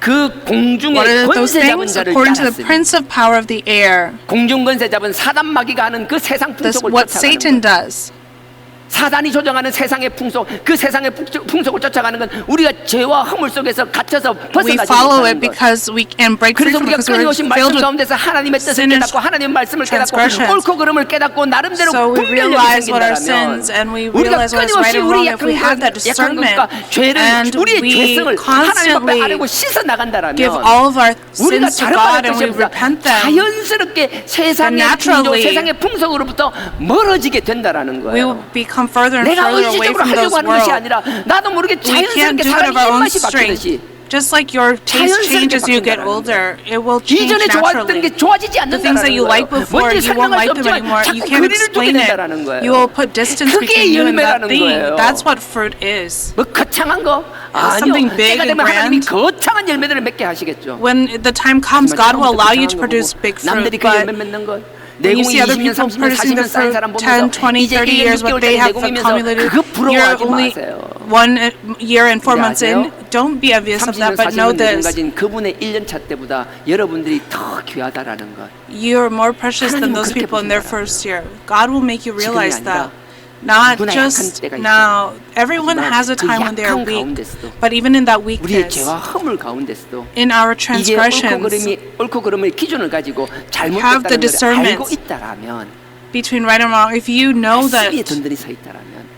그 공중의 what are those 권세 잡은 things? 자를 According to the 따랐으니 prince of power of the air. 공중 권세 잡은 사단 마귀가 하는 그 세상 That's 풍속을 what 쫓아가는 Satan 거예요. does. 사단이 조정하는 세상의 풍속, 그 세상의 풍속을 쫓아가는 건 우리가 죄와 허물 속에서 갇혀서 We 벗어나지 follow 못하는 it 것. because we can break free 그래서 from 우리가 because we're 끊임없이 말씀 filled with 가운데서 하나님의 뜻을 sin and 깨닫고 하나님의 말씀을 깨닫고 transgressions. 옳고 그름을 깨닫고 나름대로 So we 분별력이 realize what our 생긴다면 sins and we 우리가 realize what's right 끊임없이 and 우리 wrong if we have that 약한 것과 discernment 죄를 and 우리의 we 죄성을 하나님 앞에 아뢰고 constantly 씻어 나간다라면 give all of our 우리가 sins to 다른 God 말을 and we 뜻이 없어 repent them. 자연스럽게 세상의 풍조, naturally 세상의 풍속으로부터 멀어지게 된다라는 We 거예요. will become further and 내가 further away 의식적으로 from 하려고 those 하는 것이 world. 아니라 나도 모르게 We can't 자연스럽게 do it of 사람의 our own 입맛이 바뀌듯이 strength. Just like your taste changes as you get older, it will change 이전에 좋아했던 naturally. 게 좋아지지 The things that 않는다는 you like 거예요. before, 뭔지 you won't 설명할 수 like them 없지만 anymore. You 자꾸 can't 거리를 두게 explain 된다는 it. 거예요. You will put distance 그게 between you and that 열매라는 thing. 거예요. That's what fruit is. 뭐 거창한 거? something 아니요. big 때가 and 되면 하나님이 grand. 거창한 열매들을 맺게 하시겠죠. When the time comes, God will allow you to produce big fruit. 남들이 그 열매 But 맺는 거 when you 내공이 see other 20년, people 30년, producing 40년 the 쌓인 fruit, 사람 10, 보면서 20, 이제 30 1년 years, what 6개월짜리 they have 내공이면서 accumulated, 그거 you're 부러워하지 only 마세요. 1 year and 4 months 아세요? in. Don't be envious of 30년, that, but know 40년 내공 this. 가진 그분의 1년 차 때보다 여러분들이 더 귀하다라는 것. You are more precious than 하나님은 those 그렇게 people in their 보신다라고요. first year. God will make you realize 지금이 that. 아니라 Not 누구나 just 약한 때가 now. Everyone 하지만 has a 그 time when they are 약한 weak. 가운데서도 But even in that 우리의 weakness, 죄와 허물 가운데서도 in our 이게 transgressions, 옳고 그름의 기준을 가지고 have the 잘못됐다는 걸 discernment. 알고 있다라면 between right and wrong, if you know that 말씀에 든든히 서 있다라면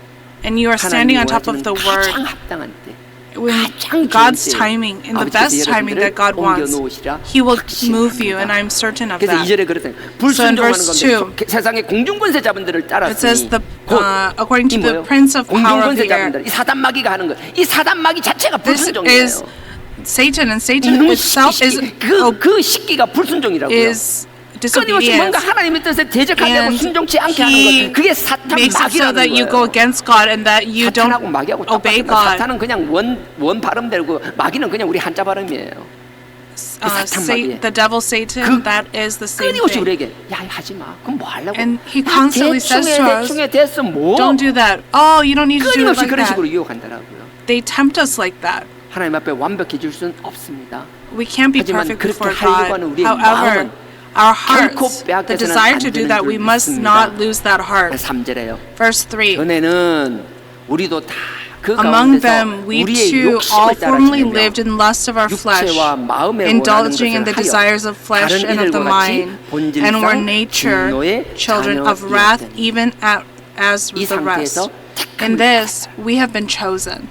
and you are standing on top of 하나님이 the 원하시는 word, 가장 합당한 때 when 가장 좋은 God's 때에 timing, in the 아버지께서 best timing that God 여러분들을 wants, 옮겨놓으시라 He will 확신합니다. move you, and I'm certain of 그래서 that. 2절에 그랬어요. So in 불순종하는 verse 건데 세상의 공중권세 자분들을 It says 따랐으니 the 곧 according to 이 the 뭐예요? prince of power of 공중권세 the air. 자분들 이 사단 마귀가 하는 거. 이 사단 마귀 자체가 This is 불순종이에요. Satan, and Satan 이놈의 itself is 그 식기가 불순종이라고요. is 끊임없이 뭔가 disobedience. 하나님의 뜻에 대적하려고 And 순종치 않게 하는 he 것. 그게 사탄 makes it so 마귀라는 that you go 거예요. against God and that you don't 사탄하고 마귀하고 obey 똑같은 거예요. God. 사탄은 그냥 원 발음되고 마귀는 그냥 우리 한자 발음이에요. The devil, Satan, that is the same 끊임없이 thing. 우리에게 야 하지 마. 그럼 뭐 하려고? And he constantly says to us, 대충에 됐어 뭐? Don't do that. Oh, you don't need to do it 끊임없이 like 그런 that. 식으로 유혹한다라고요. They tempt us like that. 하나님 앞에 완벽해질 수는 없습니다. We can't be 하지만 perfect 그렇게 before 하려고 God. 하는 우리의 However, 마음은 our 결코 hearts, the 빼앗겨서는 desire 안 to do 되는 that, 줄 we must 믿습니다. not lose that heart. 3절에요. Verse 3. 은혜는 우리도 다 그 Among 가운데서 them, we 우리의 too all 욕심을 formerly 따라 lived in lust of our flesh, 육체와 마음에 indulging in the 원하는 것을 desires of flesh 다른 and of the 이들과 같이 mind, and were 본질상 nature 진노의 children of wrath, 자녀이었더니 even as 이 the rest. 상태에서 In this, we have been chosen.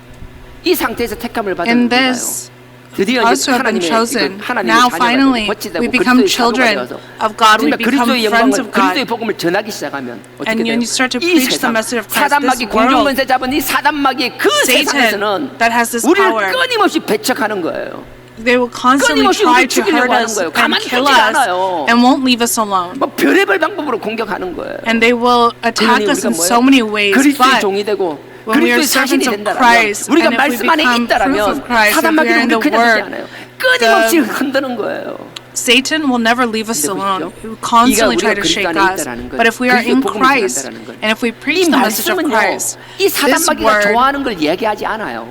이 상태에서 택함을 받은 In 우리가요. this, 드디어 us 이제 who have been 하나님의 chosen, 하나님의 now 자녀가 finally 되고 we 거치되고 become 그리스도의 children 사모가 되어서 of God. We 그러니까 become 그리스도의 friends 영광을 of 그리스도의 God. 복음을 전하기 시작하면 어떻게 And when 돼요? you start to 이 preach the 세상 message of Christ, 사단마귀 this world, 공중권세 잡은 이 사단마귀의 그 세상에서는 that has this 우리를 power, 끊임없이 배척하는 거예요. they will constantly 끊임없이 try 우리를 to hurt 죽이려고 하는 us 거예요. and 가만히 kill 두질 us 않아요. and won't leave us alone. 뭐 별의별 방법으로 공격하는 거예요. And they will attack 그러니 us 우리가 in so many ways. 그리스도의 But 종이 되고 when we are 그리스도의 사실이 servants of 된다면 Christ, 우리가 and if we 말씀 안에 become proof 있다라면 of Christ, if we are 사단마귀는 in 우리를 the 그냥 두지 Word, 않아요. 끊임없이 흔드는 거예요. Satan will never leave us 근데 alone. 보십시오. He will constantly 네가 try to 우리가 shake 그리스도 안에 us. 있다라는 건, But if we are 그리스도의 in 복음을 Christ, 전한다라는 건, and if we 이 preach the message of 말씀은요, Christ, 이 this 사단마귀가 word 좋아하는 걸 얘기하지 않아요.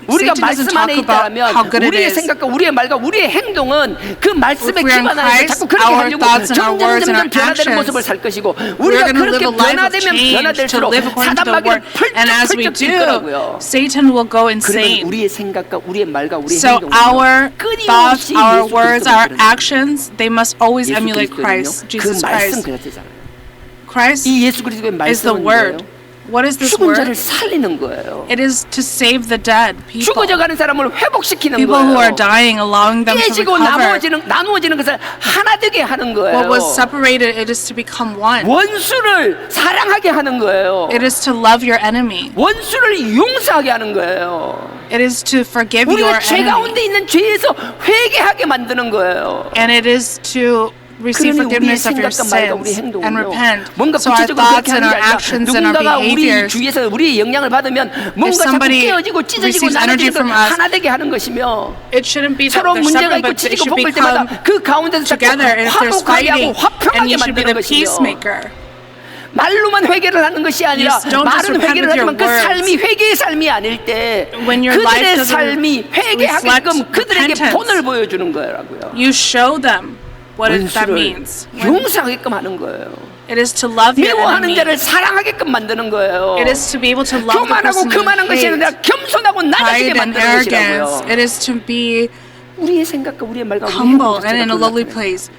우리가 Satan doesn't 말씀 안에 talk about 있다면 how good it 우리의 is. 생각과 우리의 말과 우리의 행동은 그 말씀에 If we're in 기반하여서 Christ, 자꾸 그렇게 our 하려고 thoughts and our words and 점점 our 변화되는 actions, 모습을 살 것이고 We're 우리가 going to 그렇게 live a life of 변화되면 change to 변화될수록 live according to 사단 the 마귀는 word. And as we 펄쩍펄쩍 뛸 do, 거라고요. Satan will go 그러면 insane. 우리의 생각과 우리의 말과 우리의 So 행동은 our thoughts, 끊임없이 our 예수 words, 그리스도를 our 드러내는 actions, they must always 예수 emulate 그리스도는요, Christ, 그 Jesus 말씀 Christ. 그 자체잖아요. Christ 이 예수 그리스도의 is the 말씀은 word. 뭐예요? What is this 죽은 자를 word? 살리는 거예요. It is to save the dead people. 죽어져 가는 사람을 회복시키는 People who are 거예요. dying, allowing them to 깨지고 recover. 나누어지는 것을 하나 되게 하는 거예요. What was separated, it is to become one. 원수를 사랑하게 하는 거예요. It is to love your enemy. 원수를 용서하게 하는 거예요. It is to forgive your 우리가 죄 enemy. 가운데 있는 죄에서 회개하게 만드는 거예요. And it is to receive 그러니 우리의 forgiveness of your 생각과 말과 우리 sins and 행동은요, repent. 뭔가 So our 구체적으로 thoughts 그렇게 and 하는 게 our 아니라 actions and our 누군가가 우리 behaviors. 주위에서 우리의 영향을 받으면 뭔가 자꾸 somebody 깨어지고 찢어지고 receives energy 나눠지는 걸 from us, 하나 되게 하는 것이며 It shouldn't be that 서로 they're 문제가 separate, 있고 but they 찢기고 should 볶을 때마다 become 그 가운데서 자꾸 together. And if there's 화목하게 하고 fighting, and 화평하게 you should be 만드는 the 것이며 peacemaker. 말로만 회개를 하는 것이 아니라 You don't just 말은 repent 회개를 with your 하지만 그 words. 삶이 회개의 삶이 아닐 때 When your life 그들의 doesn't 삶이 회개하게끔 reflect 그들에게 repentance. 본을 보여주는 거라고요. You show them what that 원수를 means. 용서하게끔 하는 거예요. It is to love your 미워하는 enemy. 자를 사랑하게끔 만드는 거예요. It is to be able to love the 교만하고 person 그만한 것이 you 아니라 hate. 겸손하고 낮아지게 Pride and 만드는 arrogance. 것이라고요. It is to be 우리의 생각과 우리의 말과 우리의 humble 행동 and in a 자체가 lowly 그런 place.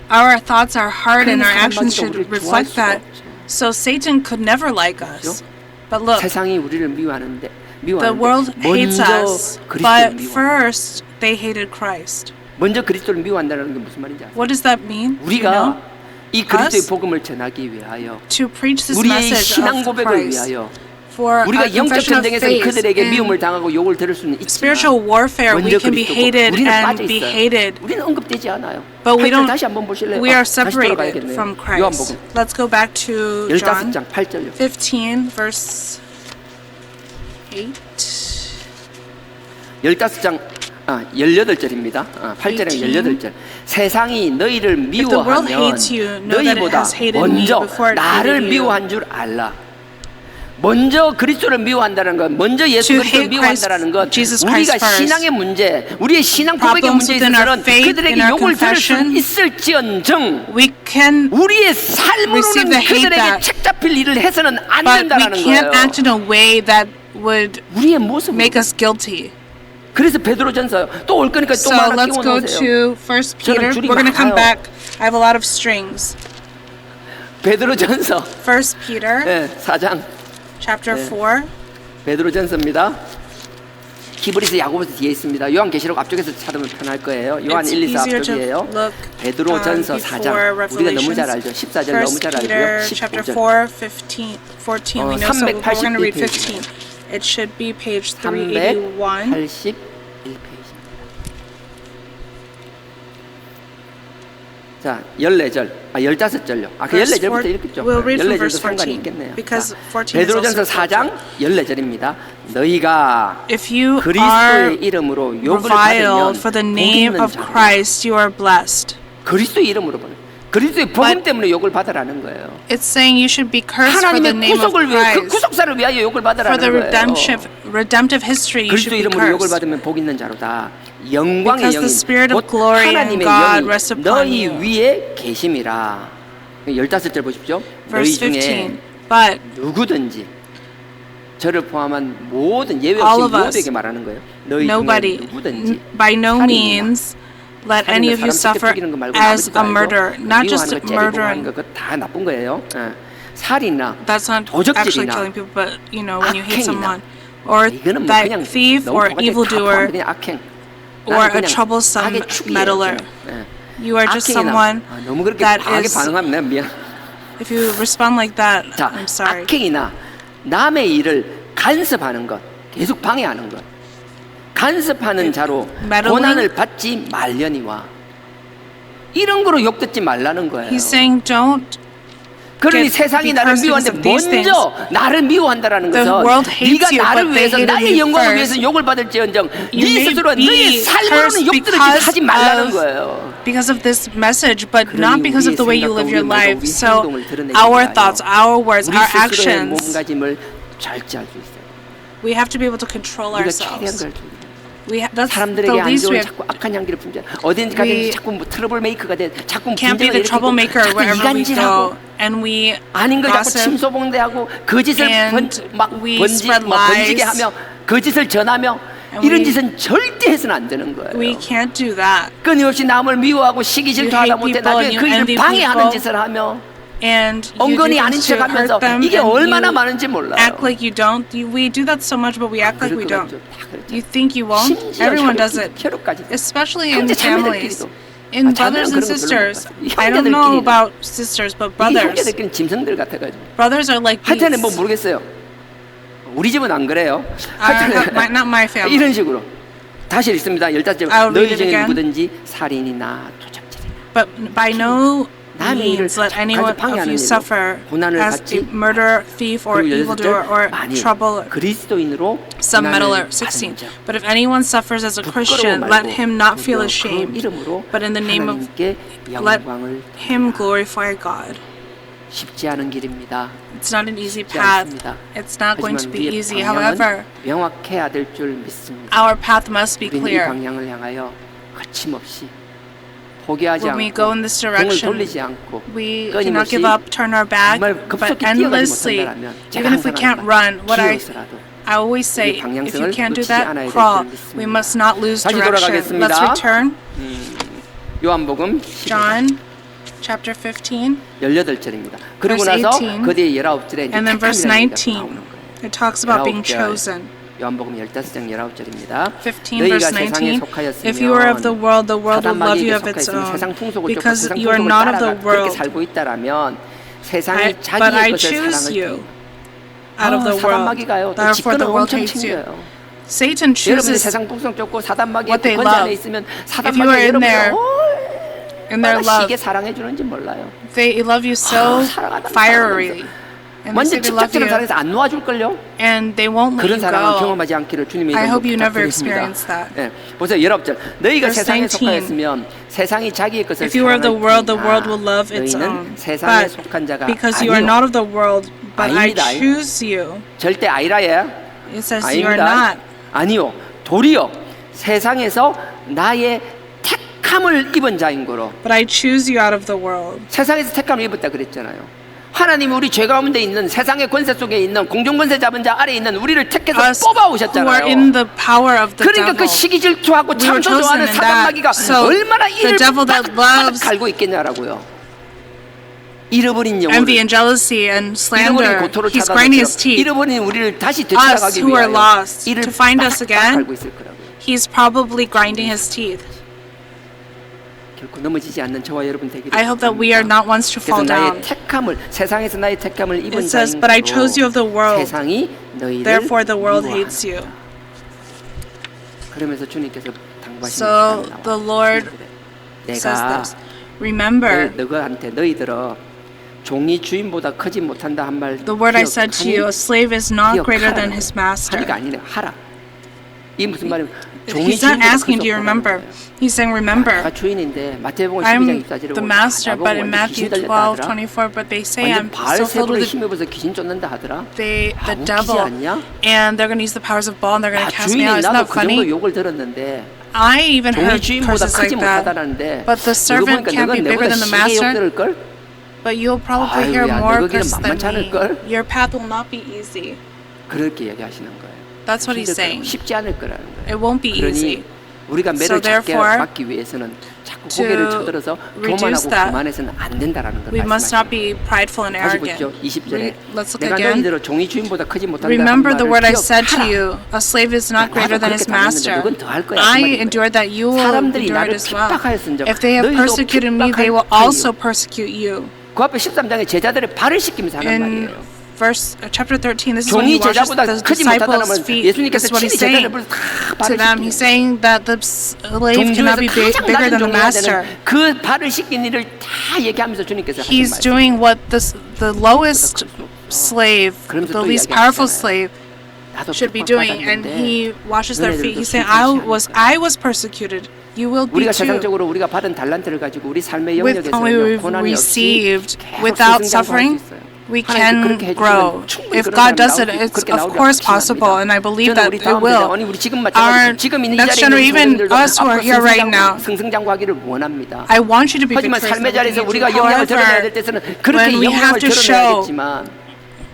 Our thoughts, our heart, and our 그러니 actions 사람마다 should 우리를 reflect 좋아할 that. 수가 없죠. So Satan could never like us. But 거예요. look, 세상이 우리를 미워하는데 the world hates 먼저 us, 그리스도를 but 미워한다. first they hated Christ. 먼저 그리스도를 미워한다는 게 무슨 말인지 아세요? What does that mean? Do you 우리가 know? 이 그리스도의 Us? 복음을 전하기 위하여 To preach this 우리의 message 신앙 of 고백을 Christ. 위하여 For our 우리가 영적 confession of 전쟁에서 faith 그들에게 in 미움을 당하고 욕을 들을 수는 있지만 spiritual warfare, we 먼저 can be 그리스도고 hated 우리는 and 빠져 be 있어요. hated. 우리는 언급되지 않아요. But we 8절 don't. 다시 한번 보실래요? We are 다시 separated 돌아가야겠네요. from Christ. 요한복음 Let's go back to John 15장 8절요. 15, verse 8. 15장 18절입니다. 8절에 18절. 세상이 너희를 미워하면 hates you, know that it 너희보다 has hated me 먼저 before it 나를 hated you. 미워한 줄 알라. 먼저 그리스도를 미워한다는 것, 먼저 예수 To 그리스도를 hate 미워한다는 것, Jesus 우리가 Christ first. 신앙의 문제, 우리의 신앙 고백의 Problems 문제에 within our 있어서는 faith, 그들에게 in our 욕을 들을 수 confession. 있을지언정 We can, 우리의 receive 삶으로는 the hate 그들에게 that. 책 잡힐 일을 해서는 안 but we 된다는 can't 거예요. act in a way that would 우리의 모습. make us guilty. 그래서 베드로전서 또 올 거니까 또 So 하나 let's 끼워 go 놓으세요. to 1 Peter. 줄이 We're going to come 많아요. back. I have a lot of strings. 베드로전서 1 Peter, 4장 chapter 네. 4. 베드로전서입니다. 히브리서 야고보서 뒤에 있습니다. 요한계시록 앞쪽에서 찾으면 편할 거예요. 요한 It's 1, 2, 4 easier to 앞쪽이에요. look 베드로전서 before 4장 우리가 너무 잘 Revelations. 알죠. 14절 1 너무 잘 Peter 알고요. chapter 15절 4, 15, 14. We know, so we're going to read 381 15. It should be page 381. 381페이지. 자, 14절, 15절요. 그 Verse 14절부터 4 읽겠죠. we'll read from 14절도 verse 상관이 14, 있겠네요. because 자, 14 is 베드로전서 also 4장 14절입니다. 너희가 If you are 그리스도의 이름으로 욕을 받으면 reviled for the 복 name 있는 of 자라. Christ, you are blessed. 그리스도의 이름으로 받는 그리스도의 복음 But 때문에 욕을 받으라는 거예요. It's saying you should be cursed for the 하나님의 name of 구속을 위해 그 Christ. 구속사를 위하여 욕을 For 받으라는 the 거예요. redemptive history, you should 그리스도 be 이름으로 욕을 cursed. 받으면 복 있는 자로다. 영광의 Because the 영이 Spirit of 곧 glory and 하나님의 God 영이 rests upon 너희 you. 위에 계심이라. 15절 보십시오. 너희 Verse 중에 15. But 누구든지 저를 포함한 모든 예외 all 없이 of us, 모두에게 말하는 거예요. 너희 nobody, 중에 누구든지 by no 살인이나 means, let any of you suffer as a murderer, not just murdering. 그거 다 나쁜 거예요. 살인이나 That's not actually 도적질이나 killing people, but you know, when you hate 악행이나 someone, or 이거는 뭐 that 그냥 thief 너무 or 가까이 다 evildoer, 포함된 그냥 악행. or 나는 a 그냥 troublesome 악의 축이에요, meddler. 그냥. You are just 악행이나 someone 너무 그렇게 that 과하게 is. 반응하면 내가 미안. If you respond like that, 자, I'm sorry. 악행이나 남의 일을 간섭하는 것, 계속 방해하는 것. 간섭하는 자로 meddling? 고난을 받지 말려니와 이런 거로 욕 듣지 말라는 거예요. He's saying don't. 그러니 get 세상이 나를 because 미워하는데 of these 먼저 나를 미워한다라는 The 것은 world hates 네가 you, 나를 but they 위해서 hated 나의 you 영광을 first. 위해서 욕을 받을지언정 You 네 may 스스로 be 너의 삶으로는 cursed 욕 들을 짓 because 하지 말라는 of- 거예요. Because of this message, but 그러니 not because of the way you 우리의 live your 생각과 life. 우리의 So 행동을 드러내기 our 위하여 thoughts, our words, 우리 our 스스로의 actions, 몸가짐을 절제할 수 있어요. We have to be able to control 우리가 최대한 ourselves. 그걸 줍니다. That's 사람들에게 the 안 least we 좋은 have. 자꾸 악한 향기를 품자. 어딘지 가든 We 자꾸 뭐 트러블 메이커가 돼. 자꾸 Can't be 분쟁을 the troublemaker 일으키고 자꾸 wherever we 이간질하고 go, and we 아닌 걸 자꾸 gossip. 침소봉대하고 거짓을 And we spread 번지게 lies. 하며 거짓을 전하며 And 이런 we- 짓은 절대 해서는 안 되는 거예요. We can't do that. 끊임없이 남을 미워하고 시기 질투하다 You hate 못해 people 나중에 and 그 you 일을 envy 방해하는 people. 짓을 하며 And you do 엉거니 아닌 things to 척하면서 hurt them, 이게 and 얼마나 you 많은지 몰라요. act like you don't. We do that so much, but we act like we don't. You think you won't? 심지어 Everyone does it, 혈육까지. especially in 형제 families. 자매들끼리도. In 자매는 brothers 그런 거 별로 and 못 sisters. 봤어요. I don't know 형제들끼리는. about sisters, but 이 brothers. 형제들끼리는 짐승들 같아가지고. Brothers are like 하여튼은 뭐 beasts. 모르겠어요. 우리 집은 안 그래요. Not my family. 이런 식으로. 다시 읽습니다. 15절. I'll 너희 read it 중에 again. 누구든지 살인이나 도적질이나 But by no 남의 일을 means let anyone 가서 방해하는 of you 일로 suffer 고난을 as 받지. a murderer, thief, or 그리고 evildoer, or 만일 trouble. 그리스도인으로 Some 고난을 meddler. 받은 16. 자 But if anyone suffers as a 부끄러워 Christian, 말고 let him not feel 그 ashamed, 이름으로 but in the name of 하나님께 let 영광을 him glorify God. 쉽지 않은 길입니다. It's not an easy 쉽지 path. 않습니다. It's not going to 하지만 be 우리의 easy. 방향은 However, 명확해야 될 줄 믿습니다. our path must be 우리는 이 clear. 방향을 향하여 거침없이 포기하지 When we 않고 go in this 등을 direction, 돌리지 않고 we cannot 끊임없이 give up, turn our back, 정말 but 급속히 뛰어가지 endlessly, 못한다면 even if we can't run, what 기어서라도 I always say, 우리 if you 방향성을 can't do 놓치지 that, 않아야 될 craw. 줄 믿습니다. We must not lose 다시 direction. 돌아가겠습니다. Let's return. 요한복음 15장 John chapter 15, 18절입니다. 그리고 verse 나서 18, 그 뒤에 19절에 and then verse 택함이라는 얘기가 19. 나오는 거예요. It talks about being 19절. chosen. 요한복음 15장 19절입니다. 15 너희가 verse 세상에 19. 속하였으면 If you are of the world will love you of 사단마귀에게 its 속하였으면 own. 세상 풍속을 쫓고 Because 세상 you are 풍속을 not of the 따라가 그렇게 world, 살고 있다라면 세상이 but 자기의 I 것을 choose 사랑을 you 때문에 out of the world. 사단마귀가요 또 Therefore 직권을 the world 엄청 hates you. 챙겨요. Satan 여러분이 chooses 세상 풍속 쫓고 사단마귀의 what they 권세 안에 love. 있으면 If you are 사단마귀가 in 여러분을 there, in their 얼마나 love, 시게 사랑해 주는지 몰라요. they love you so 사랑하다, fierily. And they 완전 say they love 직접적인 you, 사랑에서 안 놓아줄걸요? and they won't let 그런 you 사랑을 go. 경험하지 않기를 주님의 I 이름으로 hope you never 부탁드립니다. experience that. 네, 보세요 19절 너희가 Verse 세상에 19. 속하였으면 세상이 자기의 것을 If you are of the world 사랑할 will love its 너희는 own. 세상에 But 속한 자가 because you are not of the world, but I 아닙니다. choose you. 절대 아이라예요. It says you are 아닙니다. not. 아니요. 도리어 세상에서 나의 택함을 입은 자인 거로 But I choose you out of the world. 세상에서 택함을 입었다 그랬잖아요. 하나님이 우리 죄 가운데 있는 세상의 권세 속에 있는 공중권세 잡은 자 아래 있는 우리를 택해서 Us 뽑아 who are 오셨잖아요. in the power of the 그러니까 devil. 그 시기 질투하고 We were 참소 chosen 좋아하는 in 사단마귀가 that. So 얼마나 the 이를 devil that 바닥바닥 loves 갈고 있겠냐라고요. 잃어버린 envy 영혼을 and jealousy and 잃어버린 slander. 고토를 He's grinding his 찾아서 teeth. 잃어버린 우리를 다시 Us 되찾아가기 who are 위하여 lost, 이를 to find us 바닥바닥 again. 갈고 있을 거라고요. He's probably grinding his teeth. 결코 넘어지지 않는 저와 여러분 되기를 I hope that we are not ones to 그래서 fall 나의 down. 택함을 세상에서 나의 택함을 입은 It says, 자인 "But I chose you of the world. 세상이 너희를 Therefore the world 미워하노라." hates you." 그러면서 주님께서 당부하시는 So 시간이 the 나와요. Lord 내가 says this. Remember 너희한테 너희들어 종이 주인보다 크지 못한다 한 말 the word I said to you, a slave is not greater than his master. 하니까 아니네 하라. 이 무슨 말이면 종이 He's not 주인보다 asking, 크지 do you 없다는 remember? 거예요. He's saying, remember, 내가 주인인데 마태복음 12장 I'm 24절에 the master, but in Matthew 12:24, but they say 완전 I'm so filled 바알세불에 with 힘입어서 귀신 쫓는다 하더라. the 웃기지 devil, 않냐? and they're going to use the powers of Baal, and they're going 아, to cast me out. 주인이 Isn't 나도 that 그 정도 funny? 욕을 들었는데 I even 종이 heard 주인보다 curses 크지 like that. 못하다라는데 But the servant 너가 can't 보니까 be 너는 bigger 내보다 than the 시게 욕 master. 들을걸? But you'll probably hear 아이고야, more 너 거기는 curses than 만만치 me. 않을걸? Your path will not be easy. 그렇게 얘기하시는 거예요. That's what he's 힘들 거라고, saying. 쉽지 않을 거라는 거예요. It won't be easy. 그러니 우리가 So 매를 작게 therefore, 막기 위해서는 자꾸 to 고개를 쳐들어서 reduce 교만하고 that, 교만해서는 안 된다라는 걸 We must not 말씀하시는 be prideful and 다시 arrogant. 보시죠. 20절에 Let's look 내가 again. 너희들을 종이 주인보다 크지 못한다 Remember the word I 말을 said to 기억하라. you, a slave is not greater than his master. I endured that, you will 사람들이 endure 나를 it as well. 핍박하였은즉 If they have 너희도 persecuted me, they will 핍박할 also persecute you. 그 앞에 13장에 제자들의 발을 씻기면서 하는 In 말이에요. chapter 13, this is when he 종이 washes 제자보다 the 크지 disciples' 못하다면 feet. This 예수님께서 is what 친히 he's 제자들 saying 발을 다 to 발을 them. 씻기는 He's saying that the slave cannot be 가장 bigger 낮은 than the master. 종류가 되는 그 발을 씻긴 일을 다 얘기하면서 주님께서 하신 He's 말씀. doing what the lowest slave, 그러면서 the 또 least powerful 이야기하잖아요. slave, 나도 should be doing, and 핍박받았는데 he washes their feet. 너네들도 He's saying, 핍박하지 I was persecuted. You will be 우리가 too. 세상적으로 우리가 받은 달란트를 가지고 우리 삶의 With only 영역에서 we've 고난이 없이 received 계속 without 승승장구할 수 suffering, 있어요. we can grow. If God does it, it's of course possible, and I believe that it will. Our next generation, even us who are here right now, I want you to be 하지만 victorious. 삶의 자리에서 in 우리가 you. 영향을 드러내야 될 However, 때서는 그렇게 when we have 영향을 to show, 드러내야겠지만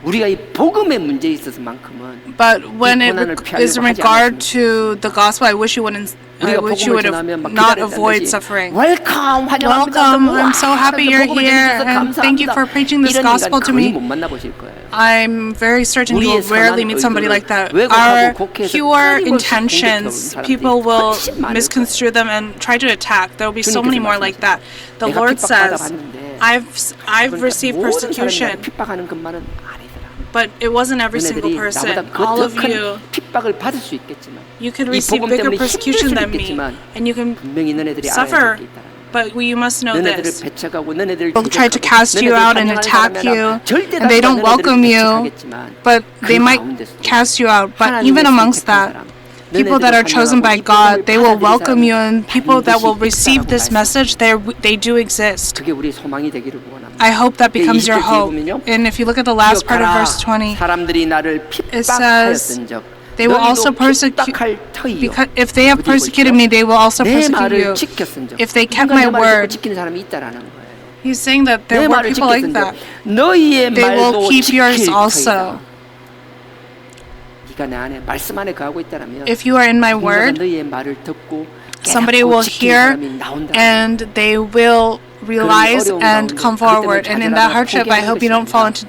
우리가 이 복음의 문제에 있어서만큼은 but when it 고난을 is in 피하려고 하지 regard 않았습니다. to the gospel, I wish you wouldn't. I 우리가 wish you 복음을 would have 전하면 막 not 기다렸다는 avoid 듯이 suffering. 웰컴 환영합니다. Welcome. I'm so 와, happy you're 복음을 here, 전해주셔서 and thank you 감사합니다. for preaching this 이런 gospel 인간 to 거의 me. 못 만나보실 거예요. I'm very certain you 우리의 will rarely 선한 meet somebody 의도를 like that. 왜곡하고 Our 곡해서 pure 끊임없이 intentions, 공격해오는 사람들이 people will 훨씬 많을 misconstrue them and try to attack. There will be so many more like that. The 내가 Lord 핍박받아 says, 봤는데 I've received 모든 사람이 persecution, 핍박하는 것만은 아니더라. but it wasn't every single 너네들이 person. 나보다 All of 더 you, 큰 핍박을 받을 수 있겠지만 you could 이 receive 복음 bigger 때문에 힘들 persecution 수도 than me, 있겠지만 and you can 분명히 너네들이 알아야 suffer. 될 게 있다. But you must know 너네들을 this. 배척하고 너네들을 They'll try to 기적하고 cast you 너네들 out and 환영하는 attack 사람이 you, 아니라 절대 and they 다 don't 너네들을 welcome you, 배척하겠지만 but they 그 might 가운데서도 cast you out. But 하나님의 even amongst 선택한 that, 사람, people that are chosen by God, they will welcome you, and people that will 반드시 receive this 있다라고 message, they do exist. 그게 우리의 소망이 되기를 원합니다. I hope that becomes your 20절 hope. 보면요. And if you look at the last part of 기억하라. verse 20, 사람들이 나를 it says, 핍박하였던적 they will also persecute, 핍박할 터이요. because if they have persecuted me, they will also 내 persecute 말을 you. 지켰은적 If they kept 누가 내 my 말을 word. 지키는 사람이 있다라는 거예요. He's saying that 내 there were 말을 people like 지켰은적 that. 너희의 They will 말도 keep yours 지킬 also. 터이다. 네가 내 안에 말씀 안에 거하고 있다라면 If you are in my 누군가가 word, 너희의 말을 듣고 somebody 깨닫고 will 지키는 hear 사람이 나온다. and they will realize and come forward. And in that hardship, I hope you don't fall into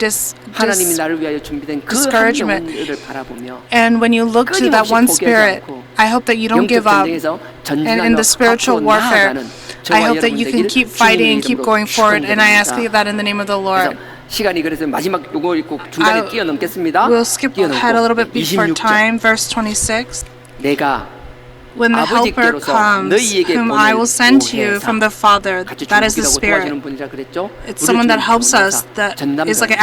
하나님이 나를 위하여 준비된 그 discouragement. 한영을 바라보며 And when you look to that one spirit, I hope that you don't give up. And in the spiritual warfare, I hope that you can keep fighting and keep going forward. And I ask you that in the name of the Lord. 시간이 그래서 마지막 요거 읽고 중간에 뛰어넘겠습니다. We'll skip ahead a little bit before 26절. time. Verse 26. 내가 When the Helper comes, whom I will send to you from the Father, that is the Spirit. It's someone that helps us, that is like an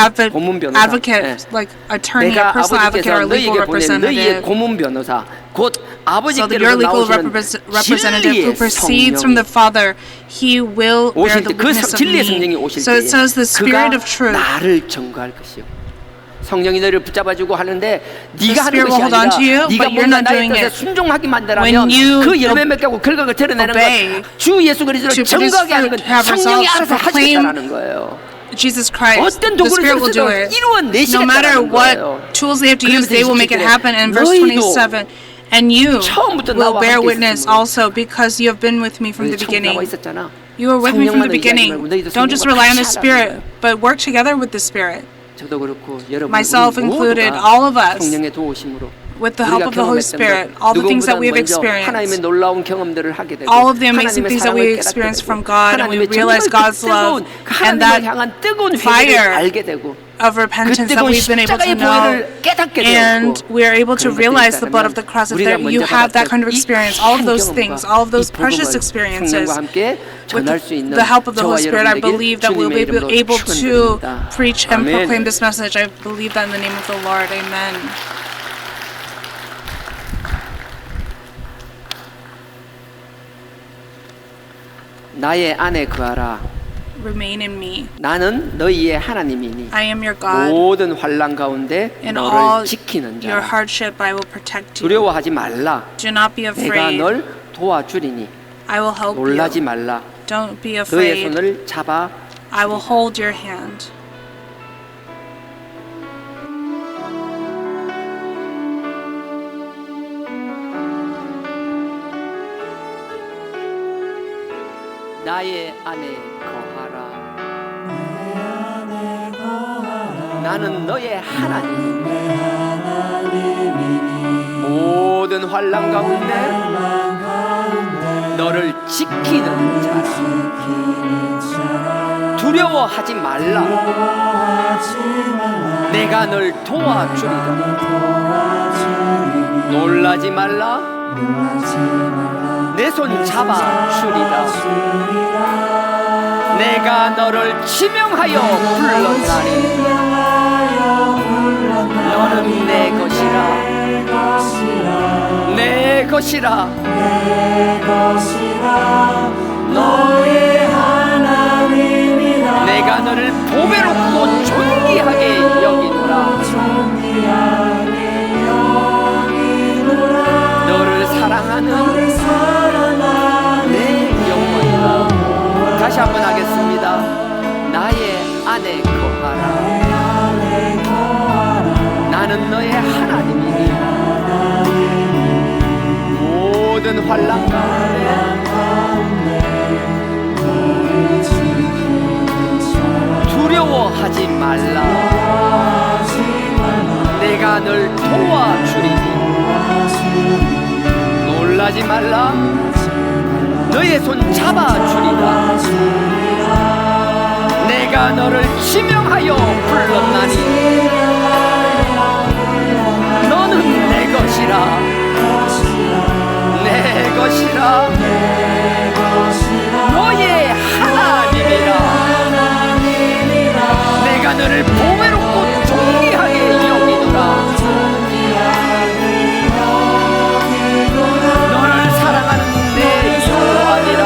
advocate, like attorney, a personal advocate, or legal 너희의 representative. 고문 변호사 곧 So that your 아버지께로 legal 나오시는 representative who 진리의 proceeds from the Father, he will bear 오실 the 때 그 witness of 진리의 성령이 me. 오실 So it says the 때 Spirit 그가 of truth. 나를 증거할 것이요. 성령이 너를 붙잡아주고 하는데 네가 하는 Spirit will 것이 hold on to you, 아니라 네가 but you're 뭔가 not 나의 doing 뜻에 it. 순종하기 만들라면 When you 그 열매 맺고 결과가 드러내는 obey 것주 예수 그리스도를 to produce 증거하게 하는 건 fruit, have 성령이 results, 알아서 to proclaim 하시겠다는 거예요. Jesus Christ, 어떤 the 도구를 Spirit will do 쓰든 it. 이루어내시겠다는 No matter 거예요. what tools they have to use, they will make it happen. And verse 27, and you 처음부터 will 나와 bear 함께 witness 있었으므로. also because you have been with me from the 처음 나와 beginning. 있었잖아. You were with me from the 성령만을 beginning. 의지하지 말고 너희도 Don't just 성령과 rely on the 같이 Spirit, 하라는 but work together with the Spirit. 저도 그렇고 여러분 Myself 우리 included, 모두가 all of us, 성령의 도우심으로 with the help of the Holy Spirit, all the things that we have 하나님의 experienced, 놀라운 경험들을 하게 되고 all of the amazing 하나님의 things that 사랑을 we 깨닫게 experience 되고 from God, and we 하나님의 realize 정말 God's love, 그 and 하나님을 that 향한 뜨거운 fire 회개를 알게 되고 of 그 repentance that 뜨거운 we've been able to 십자가의 know, 보혈을 깨닫게 and 되었고 we are able to 그런 것들이 realize the blood of the 있다면 cross. If 우리가 you 먼저 have that 받았던 kind of 이 experience, all of those 큰 things, 경험과 all of those 이 precious 복음을 experiences, 성령과 함께 with 전할 수 있는 the help of the 저와 Holy Spirit, I 여러분에게 believe that we'll 주님의 be 이름으로 able to 축원드립니다. preach and 아멘. proclaim this message. I believe that in the name of the Lord. Amen. 나의 안에 거하라. Remain in me. 나는 너희의 하나님이니 I am your God. 모든 환난 가운데 In all 너를 지키는 your 자라. hardship, I will protect you. 두려워하지 말라. Do not be 내가 afraid. 널 도와주리니 I will help 놀라지 you. 말라. Don't be 너의 afraid. 손을 잡아 I will hold your hand. 나의 안에 거하라. 나는 너의 하나님. 모든 환난 가운데 너를 지키는 자라. 두려워하지 말라. 내가 널 도와주리라. 놀라지 말라. 내 손 잡아주리라. 내가 너를 지명하여 불렀나니 너는 내 것이라. 내 것이라. 너의 하나님이라. 내가 너를 보배롭고 존귀하게 안에 거하라. 나는 너의 하나님이니 모든 환난 가운데 두려워하지 말라. 내가 널 도와주리니 놀라지 말라. 너의 손 잡아주리라. 내가 너를 지명하여 불렀나니 너는 내 것이라. 내 것이라. 너의 하나님이라. 내가 너를 보배롭고 존귀하게 여기노라. 너를 사랑하는 내 여호와니라.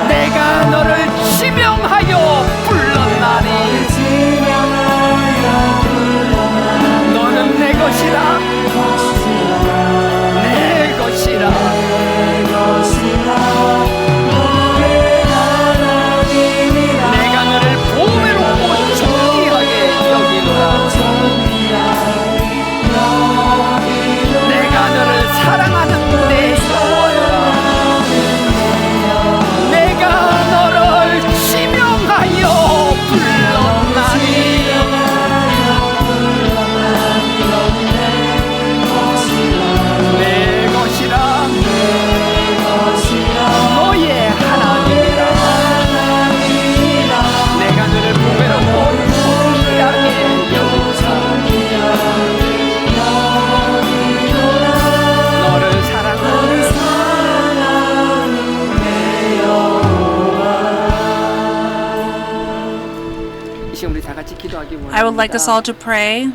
내가 너를 지명하여 불렀나니 너는 내 것이라. 내 것이라. 내가 너를 보배롭고 존귀하게 여기노라. 내가 너를 사랑하는 내 여호와라. 내가 너를 지명하여 불렀나니 내 것이라. 너의 하나님이라. 내가 너를 보배롭고 존귀하게 여기자. 너를 사랑하는 이 시간 우리 다 같이 기도하기 I would like us 원합니다. all to pray.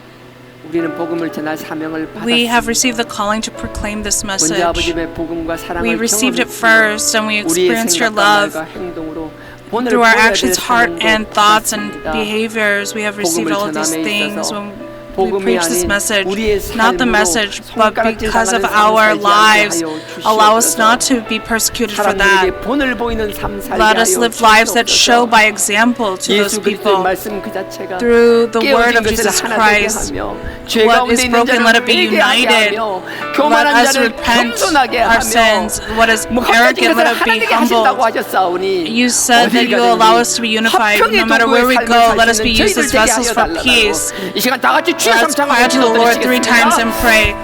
우리는 복음을 전할 사명을 We have 받았습니다. received the calling to proclaim this 먼저 message. 아버지의 복음과 사랑을 We received it 경험했으며 first, and we 우리의 experienced your 생각과 love 말과 행동으로 본을 through our 보여야 될 actions, heart, 사명도 and thoughts and 받았습니다. behaviors. We have received all of these 복음을 전함에 things 있어서 when we 복음이 preach this 아닌 message. 우리의 Not the 삶으로 message, but 손가락질 because of 당하는 삶을 our 살지 lives. 않게 하여 Allow us 주시옵소서. not to be persecuted for 사람들에게 that. 본을 보이는 삶 살게 Let us 하여 live lives that show 주시옵소서. by example to those 예수 그리스도의 people. 말씀 그 자체가 Through the 깨어진 word of 것을 Jesus 하나 되게 Christ, 하며 죄 what 가운데 is 있는 broken, let it 자를 be 회개하게 united. 하며 Let 교만한 us 자를 repent 겸손하게 our 하며 sins. What is 뭐 헛되진 arrogant, 것을 let it be 하나님께 하신다고 humbled. 하셨사오니 You said that you will allow us to be unified. No matter where we go, let us be used as vessels for peace. 이 시간 다 같이 주여 Let's 삼창하고 cry to the Lord 3 times and pray.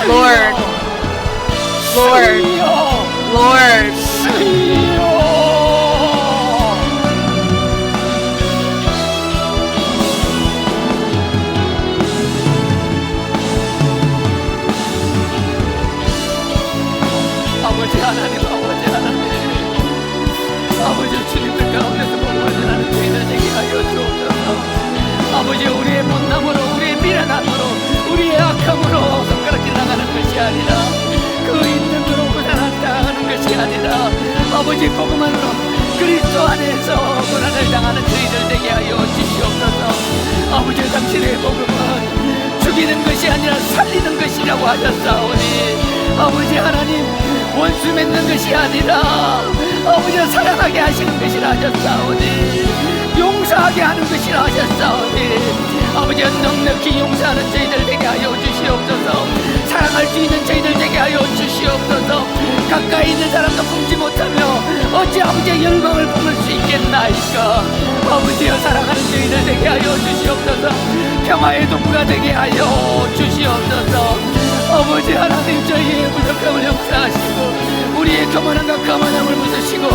Lord, Lord, Lord. 아버지 하나님, 아버지 하나님, 아버지 주님들 가운데서 복음을 전하는 저희들 되게 하여 주옵소서. 아버지 우리의 못남으로, 우리의 미련함으로, 우리의 악함으로 손가락질 나가는 것이 아니라 그 있는 대로 고난을 당하는 것이 아니라 아버지 복음 안으로 그리스도 안에서 고난을 당하는 저희들 되게 하여 주시옵소서. 아버지 당신의 복음은 죽이는 것이 아니라 살리는 것이라고 하셨사오니 아버지 하나님 원수 맺는 것이 아니라 아버지를 사랑하게 하시는 것이라 하셨사오니 용서하게 하는 것이라 하셨사오니 아버지 넉넉히 용서하는 저희들 되게 하여 주시옵소서. 사랑할 수 있는 저희들 되게 하여 주시옵소서. 가까이 있는 사람도 품지 못하며 어찌 아버지의 영광을 품을 수 있겠나이까. 아버지여 사랑하는 저희들 되게 하여 주시옵소서. 평화의 동부가 되게 하여 주시옵소서. 아버지 하나님 저희의 부족함을 역사하시고 우리의 교만함과 거만함을 부수시고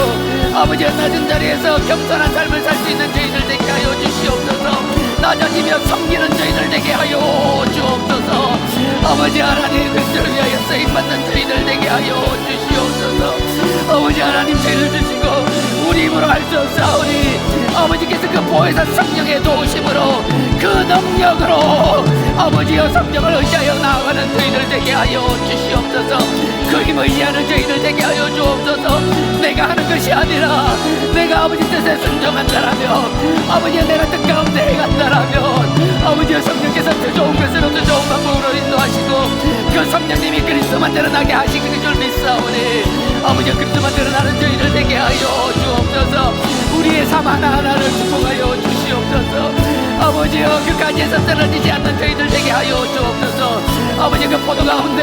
아버지의 낮은 자리에서 겸손한 삶을 살 수 있는 저희들 되게 하여 주시옵소서. 낮아지며 섬기는 저희들 되게 하여 주옵소서. 아버지 하나님 그리스도를 위하여 쓰임받는 저희들 되게 하여 주시옵소서. 아버지 하나님 죄를 주시고 우리 힘으로 할 수 없사오니 아버지께서 그 보혜사 성령의 도우심으로 그 능력으로 아버지여 성령을 의지하여 나아가는 저희들 되게 하여 주시옵소서. 그 힘을 의지하는 저희들 되게 하여 주옵소서. 내가 하는 것이 아니라 내가 아버지 뜻에 순종한다라면 아버지의 내가 뜻 가운데 행한다라면 아버지의 성령께서 더 좋은 것으로 더 좋은 방법으로 인도하시고 그 성령님이 그리스도만 드러나게 하시는 줄 믿사오니 아버지 그리스도만 드러나는 저희들 되게 하여 주옵소서. 우리의 삶 하나하나를 축복하여 주시옵소서. 아버지여 그까지에서 떨어지지 않는 저희들 되게 하여 주옵소서. 아버지 그 포도나무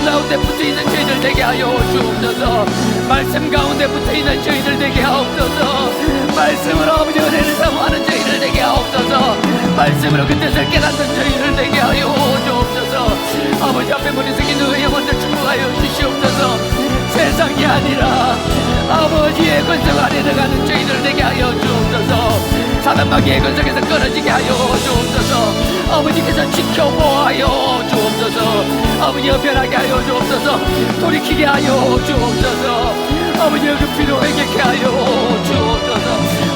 가운데 붙어있는 저희들 되게 하여 주옵소서. 말씀 가운데 붙어있는 저희들 되게 하옵소서. 말씀으로 아버지 은혜를 사모하는 저희들 되게 하옵소서. 말씀으로 그 뜻을 깨닫는 저희들 되게 하여 주옵소서. 아버지 앞에 무리 숙인 너의 영혼들 축복하여 주시옵소서. 세상이 아니라 아버지의 권성 아래 들어가는 저희들 되게 하여 주옵소서. 사단마귀의 권성에서 끊어지게 하여 주옵소서. 아버지께서 지켜보아요 주옵소서. 아버지여 변하게 하여 주옵소서. 돌이키게 하여 주옵소서. 아버지여 그 피로 회개케 하여 주옵소서.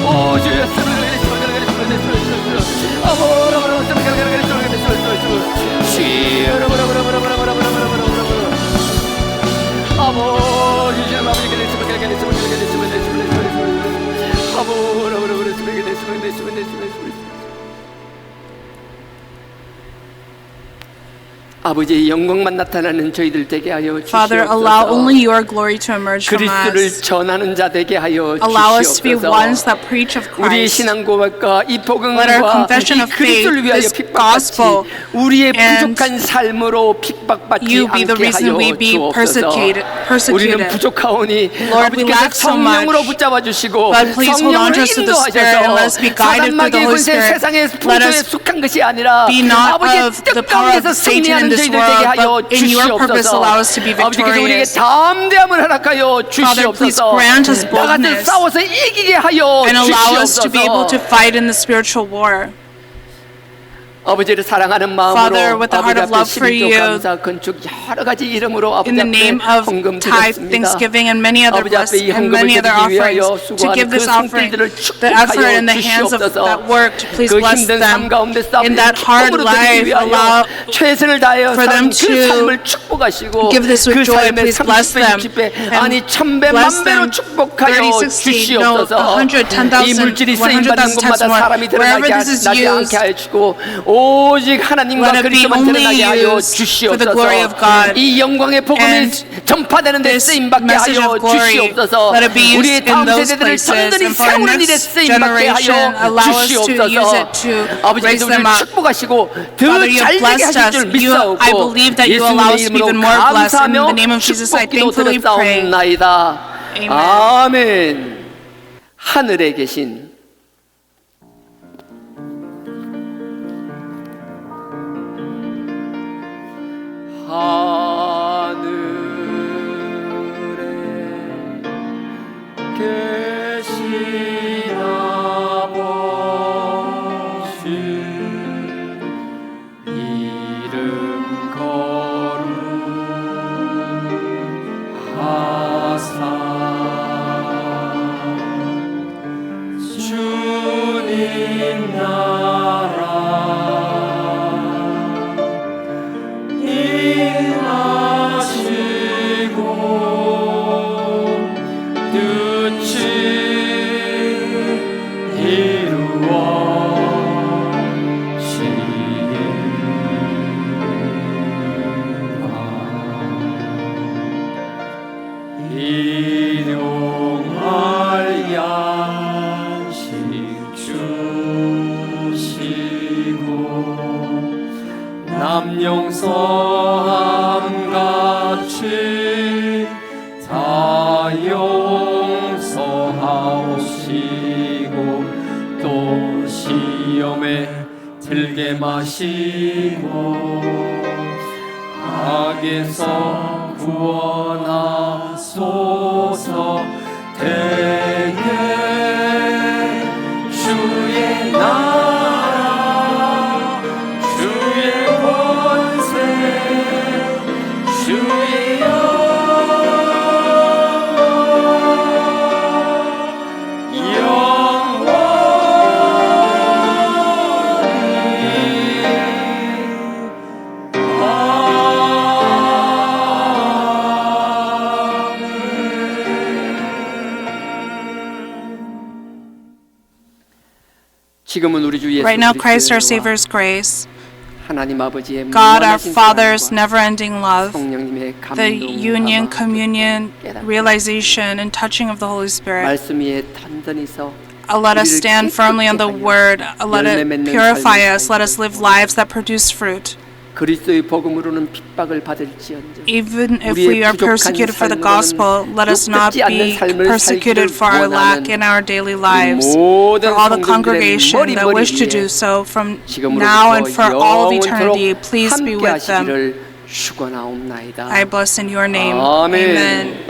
오 주여 아버지의 영광만 나타나는 저희들 되게 하여 Father, allow 주시옵소서. only your glory to emerge from 그리스도를 us. 전하는 자 되게 하여 Allow us to be 주시옵소서. ones that preach of 우리의 Christ. 신앙 고백과 이 Let our 복음과 confession 이 of 그리스도를 faith, 위하여 this 핍박받지 gospel, 우리의 and 부족한 삶으로 핍박받지 you be the 않게 reason 하여 we be 주옵소서. 우리는 persecuted. 부족하오니 Lord, we 아버지께서 lack so 성령으로 much. 붙잡아 주시고 But please hold on 성령으로 to us through the Spirit and let us be 인도하셔서 guided through the 사단마귀의 Holy 권세 Spirit. 세상의 Let 풍조에 us 속한 것이 아니라 be not 아버지의 of the 뜻 power 가운데서 of Satan in 승리하는 this 저희들 되게 하여 world, but in your purpose 주시옵소서. allow us to be 아버지께서 우리에게 victorious. 담대함을 허락하여 Father, please 주시옵소서. grant us 나같은 boldness 싸워서 이기게 하여 and allow us to be able to 주시옵소서. fight in the spiritual war. 아버지를 사랑하는 마음으로 Father, with a heart of 아버지 앞에 love for 12조 you, 감사 건축 여러 가지 이름으로 아버지 in the 앞에 name of 헌금 tithe, 드렸습니다. thanksgiving, and many other 아버지 앞에 이 blessings and 헌금을 many other 드리기 위하여 offerings, to 수고하는 give 그 this offering, 손길들을 the effort 축복하여 in the hands of 주시옵소서. that worked, please 그 bless 힘든 삶 them. 가운데 In that hard 기쁨으로 드리기 life, 위하여 allow 최선을 다하여 for 산 them 그 to 삶을 축복하시고 give this 그 with joy. 삶의 Please bless 30배, them 60배 and 아니 1000배, bless 만배로 them 축복하여 30, 60, no, 주시옵소서. 100, 10,000, 이 물질이 100,000 쓰임받는 곳마다 more. 사람이 Wherever 드러나지 this is 나지 않게 used, 하여 주고 오직 하나님과 let it be 그리스도만 only 드러나게 하여 used for the 주시옵소서. glory of God. 이 영광의 복음이 And 전파되는 데 this 쓰임받게 message 하여 of glory, 주시옵소서. let it be used 우리의 in 다음 those 세대들을 places, 전들이 and for our 세우는 일에 next 쓰임받게 generation, 하여 allow us to use 주시옵소서. it to 아버지께서 raise them 우리를 up. 축복하시고 더 Father, you 잘 have 되게 blessed 하실 줄 us. I 믿사옵고 believe that you allow us to be 예수님의 even 이름으로 more blessed. In 감사하며 the name of Jesus, I 축복기도 thankfully pray. 드렸사옵나이다. Amen. 아멘. 하늘에 계신 하늘에 계신 아버지 이름 거룩하사 주님 나라 임하시고 뜻이 이루어지리라. 일용할 양식 주시고 남용서함같이 다 용서하시고 또 시험에 들게 마시고 악에서 구원하소서. 대개 주의 나라 주의 권세 주의 지금은 우리 주 예수 Right now, Christ our 그리스도의 Savior's grace, 하나님 아버지의 God our 무한하신 Father's 사랑과 never-ending love, 성령님의 the union, 감동, communion, 깨닫게 realization, and touching of the Holy Spirit, 말씀 위에 단단히서 Let us stand firmly on the word. Let it purify us. Let us live lives that produce fruit. 그리스도의 복음으로는 핍박을 받을지언정 Even if we are persecuted for the gospel, let us not be persecuted for our lack in our daily lives. For all the congregation that wish to do so from now and for all of eternity, please be with them. 축원하옵나이다. I bless in your name. 아멘. Amen.